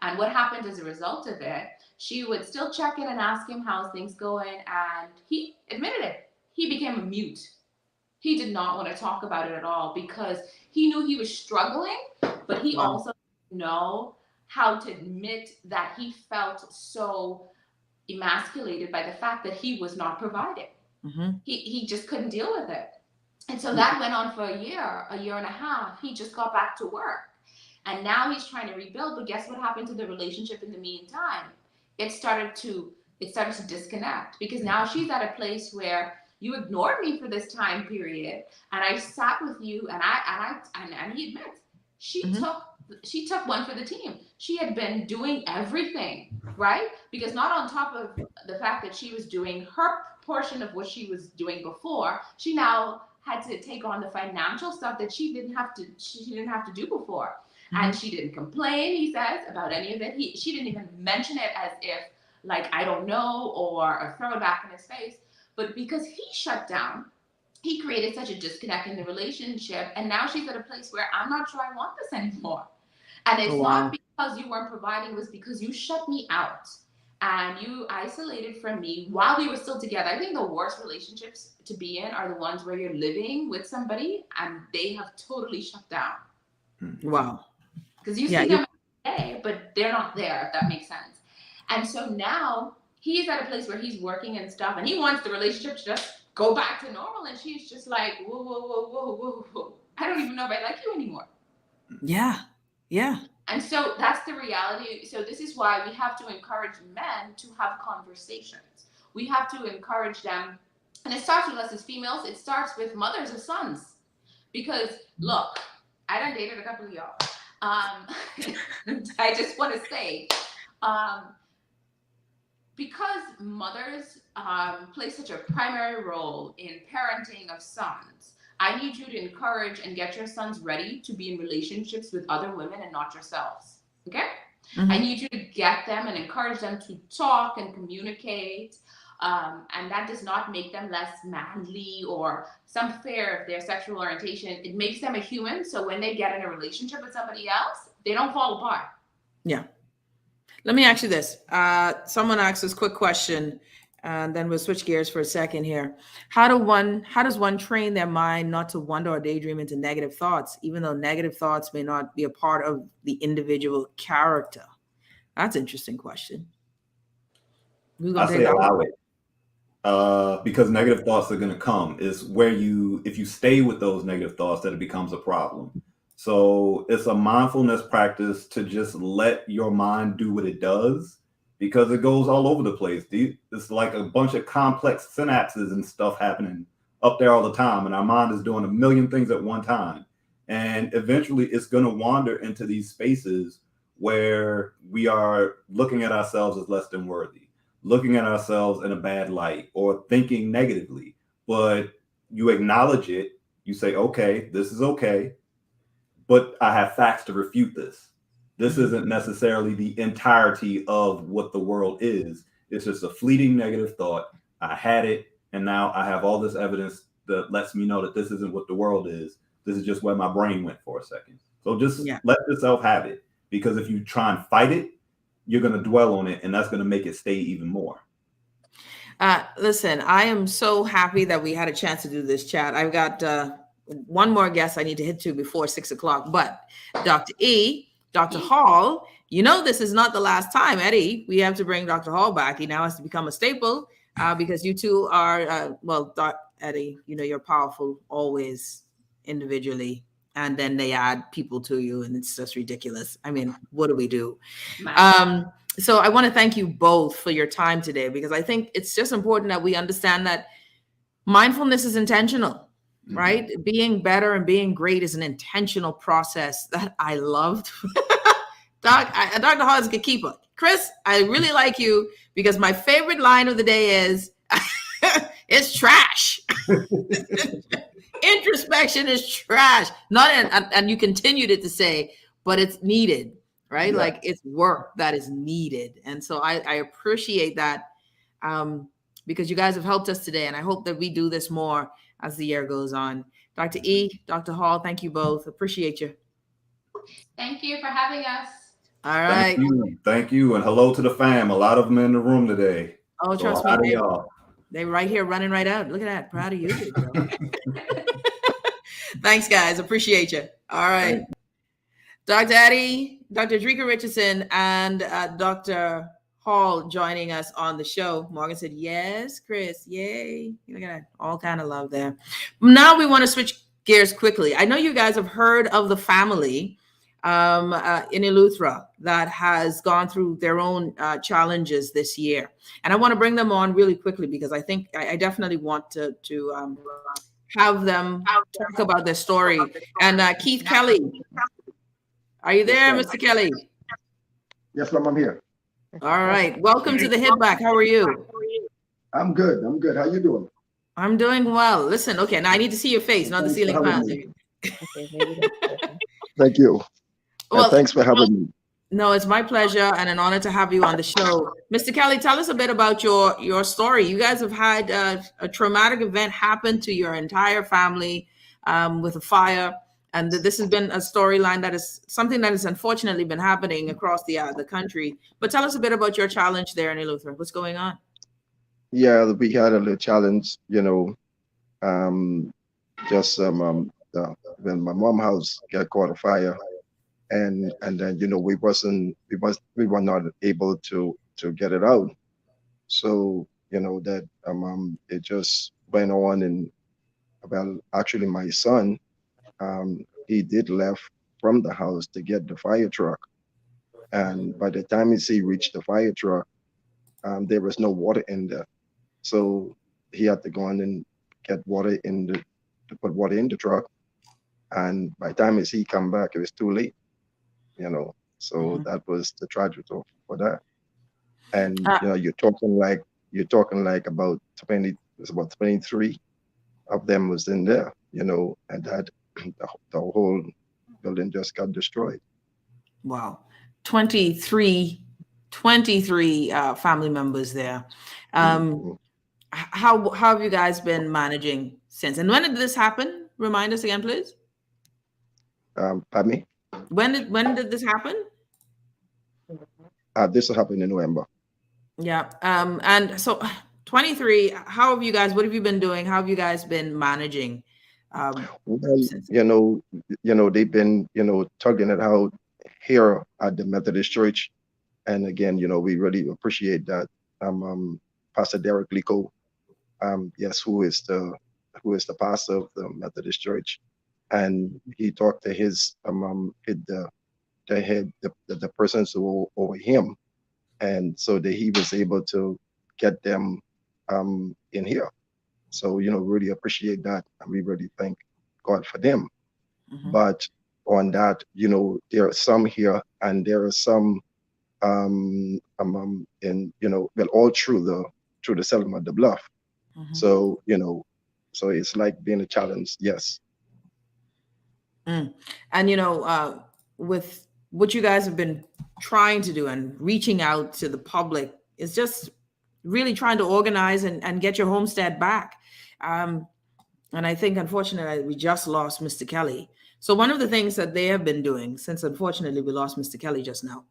And what happened as a result of it, she would still check in and ask him how's things going. And he admitted it. He became a mute. He did not want to talk about it at all because he knew he was struggling, but he also didn't know how to admit that he felt so emasculated by the fact that he was not providing. He just couldn't deal with it. And so that went on for a year and a half. He just got back to work. And now he's trying to rebuild. But guess what happened to the relationship in the meantime? It started to disconnect, because now she's at a place where you ignored me for this time period, and I sat with you, and he admits she took one for the team. She had been doing everything, right? Because not on top of the fact that she was doing her portion of what she was doing before, she now had to take on the financial stuff that she didn't have to do before. And she didn't complain, he says, about any of it. She didn't even mention it as if, like, I don't know, or throw it back in his face. But because he shut down, he created such a disconnect in the relationship. And now she's at a place where I'm not sure I want this anymore. And it's not because you weren't providing, it was because you shut me out and you isolated from me while we were still together. I think the worst relationships to be in are the ones where you're living with somebody and they have totally shut down. Wow. Because you see them every day, but they're not there, if that makes sense. And so now he's at a place where he's working and stuff, and he wants the relationship to just go back to normal. And she's just like, whoa, whoa, whoa, whoa, whoa, whoa. I don't even know if I like you anymore. Yeah. Yeah. And so that's the reality. So this is why we have to encourage men to have conversations. We have to encourage them. And it starts with us as females. It starts with mothers of sons. Because, look, I done dated a couple of y'all. I just want to say, because mothers play such a primary role in parenting of sons, I need you to encourage and get your sons ready to be in relationships with other women and not yourselves. Okay? I need you to get them and encourage them to talk and communicate. And that does not make them less manly or some fear of their sexual orientation. It makes them a human. So when they get in a relationship with somebody else, they don't fall apart. Yeah. Let me ask you this. Someone asked this quick question, and then we'll switch gears for a second here. How does one train their mind not to wonder or daydream into negative thoughts, even though negative thoughts may not be a part of the individual character? That's an interesting question. I say allow it. Because negative thoughts are going to come. Is where if you stay with those negative thoughts, that it becomes a problem. So it's a mindfulness practice to just let your mind do what it does, because it goes all over the place. It's like a bunch of complex synapses and stuff happening up there all the time. And our mind is doing a million things at one time. And eventually it's going to wander into these spaces where we are looking at ourselves as less than worthy, looking at ourselves in a bad light, or thinking negatively. But you acknowledge it. You say, okay, this is okay, but I have facts to refute this. This isn't necessarily the entirety of what the world is. It's just a fleeting negative thought. I had it, and now I have all this evidence that lets me know that this isn't what the world is. This is just where my brain went for a second. So just let yourself have it, because if you try and fight it, you're going to dwell on it, and that's going to make it stay even more. Listen, I am so happy that we had a chance to do this chat. I've got one more guest I need to hit to before 6 o'clock, but Dr. Dr. Hall, this is not the last time, Eddie. We have to bring Dr. Hall back. He now has to become a staple because you two are, Eddie, you're powerful always individually. And then they add people to you, and it's just ridiculous. I mean, what do we do? So I want to thank you both for your time today, because I think it's just important that we understand that mindfulness is intentional, right? Being better and being great is an intentional process that I loved. Dr. Hall is a good keeper. Chris, I really like you because my favorite line of the day is, it's trash. Introspection is trash. And you continued it to say, but it's needed, right? Yeah. Like it's work that is needed. And so I appreciate that because you guys have helped us today. And I hope that we do this more as the year goes on. Dr. E, Dr. Hall, thank you both. Appreciate you. Thank you for having us. All right. Thank you. And hello to the fam. A lot of them in the room today. Oh, So trust how me. do y'all? They're right here running right out. Look at that. Proud of you. Thanks, guys. Appreciate you. All right. Dr. Addie, Dr. Edrica Richardson, and Dr. Hall joining us on the show. Morgan said, yes, Chris. Yay. Look at that. All kind of love there. Now we want to switch gears quickly. I know you guys have heard of the family in Eleuthera that has gone through their own challenges this year. And I want to bring them on really quickly because I think I definitely want to have them talk about their story. And Keith Kelly, are you there, Mr. Kelly? Yes, ma'am, I'm here. All right. Welcome to the Hit Back. How are you? I'm good. I'm good. How you doing? I'm doing well. Listen, okay, now I need to see your face, not the ceiling fan. Thank you. Well, thanks for having me. No, it's my pleasure and an honor to have you on the show. Mr. Kelly, tell us a bit about your story. You guys have had a traumatic event happen to your entire family with a fire. And this has been a storyline that is something that has unfortunately been happening across the country. But tell us a bit about your challenge there in Eleuthera. What's going on? Yeah, we had a little challenge, when my mom's house got caught on fire. And then we were not able to get it out, so that it just went on. And actually my son, he did left from the house to get the fire truck, and by the time he reached the fire truck, there was no water in there, so he had to go on and get water to put water in the truck. And by the time he come back, it was too late. So that was the tragedy for that. And you're talking like about 20, it was about 23 of them was in there, and that the whole building just got destroyed. Wow. 23 family members there. How have you guys been managing since? And when did this happen? Remind us again, please. Pardon me? When did this happen? This happened in November. Yeah. And so 23, what have you been doing? How have you guys been managing? Well, they've been, tugging it out here at the Methodist Church. And again, we really appreciate that. Pastor Derek Lico, yes, who is the pastor of the Methodist Church. And he talked to the persons who were over him, and so that he was able to get them in here. So really appreciate that, and we really thank God for them. Mm-hmm. But on that, there are some here, and there are some all through the settlement of the Bluff. Mm-hmm. So so it's like being a challenge, yes. And with what you guys have been trying to do and reaching out to the public is just really trying to organize and get your homestead back. And I think, unfortunately, we just lost Mr. Kelly. So one of the things that they have been doing, since unfortunately we lost Mr. Kelly just now,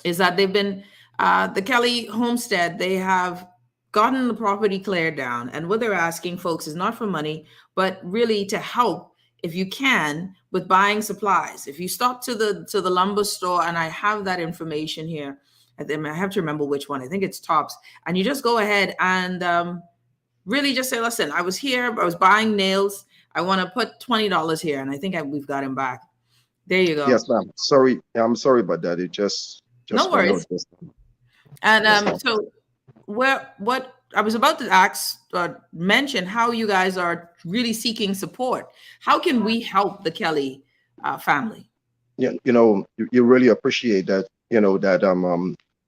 is that they've been, the Kelly homestead, they have gotten the property cleared down. And what they're asking folks is not for money, but really to help, if you can, with buying supplies. If you stop to the lumber store, and I have that information here, I have to remember which one. I think it's Tops. And you just go ahead and really just say, listen, I was here, I was buying nails. I want to put $20 here. And I think we've got him back. There you go. Yes, ma'am. Sorry. I'm sorry about that. It just no worries. And so what I was about to mention how you guys are really seeking support. How can we help the Kelly family? Yeah, you really appreciate that, that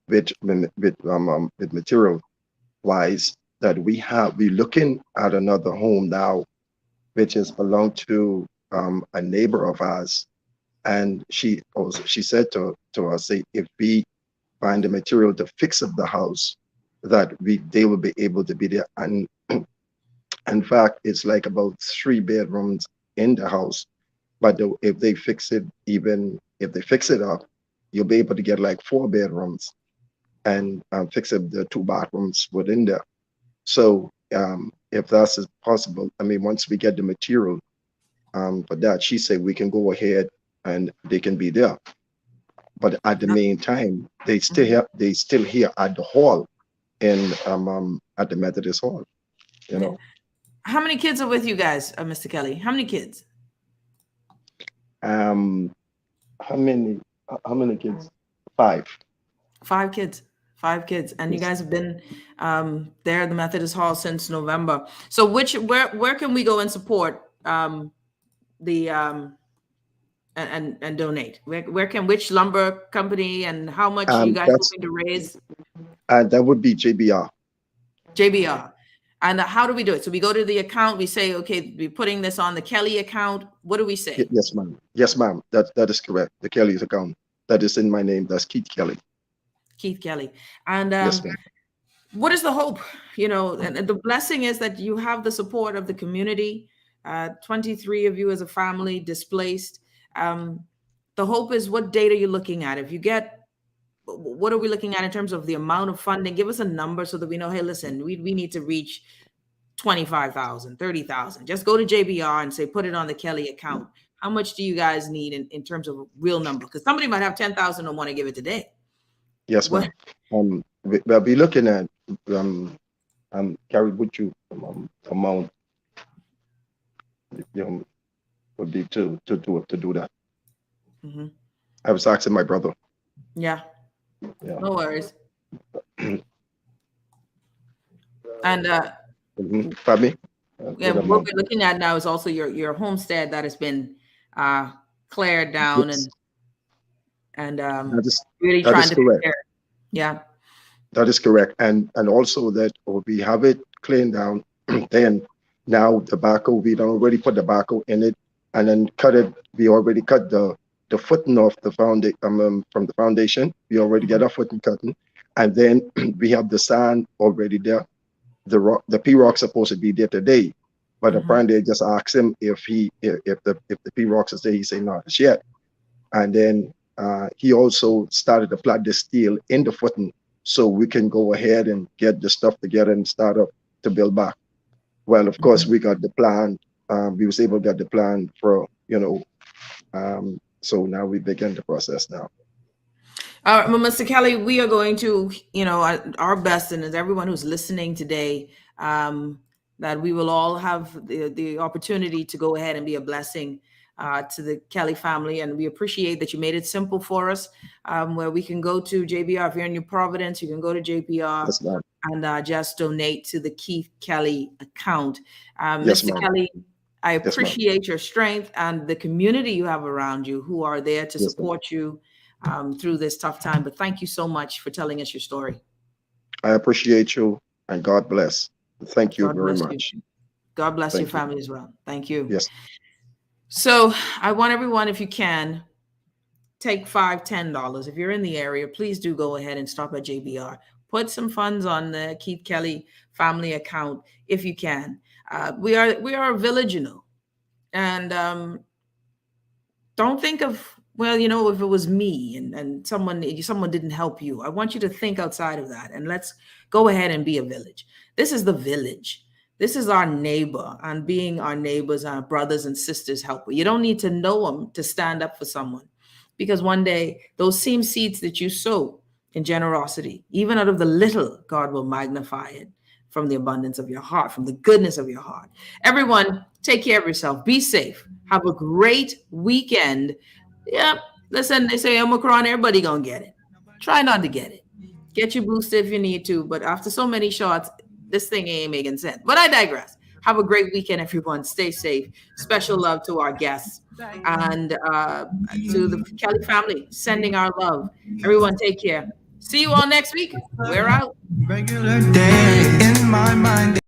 with material wise, that we're looking at another home now, which is belong to a neighbor of ours. And she said to us, say, if we find the material to fix up the house, that they will be able to be there. And in fact, it's like about 3 bedrooms in the house. But if they fix it, even if they fix it up, you'll be able to get like 4 bedrooms and fix up the 2 bathrooms within there. So if that's possible, I mean, once we get the material for that, she said we can go ahead and they can be there. But at the meantime, they still here at the hall in at the Methodist Hall. How many kids are with you guys, Mr. Kelly? How many kids? How many kids? 5. 5 kids. 5 kids, and you guys have been there at the Methodist Hall since November. So where can we go and support the and donate? Which lumber company, and how much you guys hoping to raise? That would be JBR. JBR. And how do we do it? So we go to the account, we say, okay, we're putting this on the Kelly account. What do we say? Yes, ma'am. Yes, ma'am. That is correct. The Kelly's account. That is in my name. That's Keith Kelly. Keith Kelly. And yes, ma'am. What is the hope? And the blessing is that you have the support of the community. 23 of you as a family displaced. The hope is, what date are you looking at? If you get, what are we looking at in terms of the amount of funding? Give us a number so that we know, hey, listen, we need to reach 25,000, 30,000. Just go to JBR and say, put it on the Kelly account. How much do you guys need in terms of a real number? Because somebody might have 10,000 and want to give it today. Yes, ma'am. We'll be looking at carry with you amount would be to do that. Mm-hmm. I was asking my brother. Yeah. No worries. And pardon me? Yeah, what we're looking at now is also your homestead that has been cleared down. Yes. and really trying to correct. prepare. Yeah. That is correct. And also that we have it cleaned down. Then now tobacco, we don't already put tobacco in it and then cut it. We already cut the footing off the foundation from the foundation. We already get our footing cutting. And then we have the sand already there. The P-Rock's supposed to be there today. But apparently they just asked him if the P-Rocks is there. He said not yet. And then he also started to plant the steel in the footing so we can go ahead and get the stuff together and start up to build back. Well, of course, we got the plan. We was able to get the plan for, so now we begin the process now. All right, well, Mr. Kelly, we are going to, our best, and as everyone who's listening today, that we will all have the opportunity to go ahead and be a blessing to the Kelly family. And we appreciate that you made it simple for us, where we can go to JBR. If you're in New Providence, you can go to JBR and just donate to the Keith Kelly account. Mr. Kelly, I appreciate your strength and the community you have around you who are there to support you through this tough time. But thank you so much for telling us your story. I appreciate you, and God bless. Thank you very much. God bless your family as well. Thank you. Yes. So I want everyone, if you can, take $5, $10. If you're in the area, please do go ahead and stop at JBR. Put some funds on the Keith Kelly family account if you can. We are a village, and don't think of, well, if it was me and someone didn't help you. I want you to think outside of that, and let's go ahead and be a village. This is the village. This is our neighbor, and being our neighbors, our brothers and sisters helper. You don't need to know them to stand up for someone, because one day those same seeds that you sow in generosity, even out of the little, God will magnify it from the abundance of your heart, from the goodness of your heart. Everyone, take care of yourself. Be safe. Have a great weekend. Yeah, listen, they say Omicron, everybody gonna get it. Try not to get it. Get your booster if you need to, but after so many shots, this thing ain't making sense. But I digress. Have a great weekend, everyone. Stay safe. Special love to our guests and to the Kelly family, sending our love. Everyone take care. See you all next week. We're out. Regular day in my mind.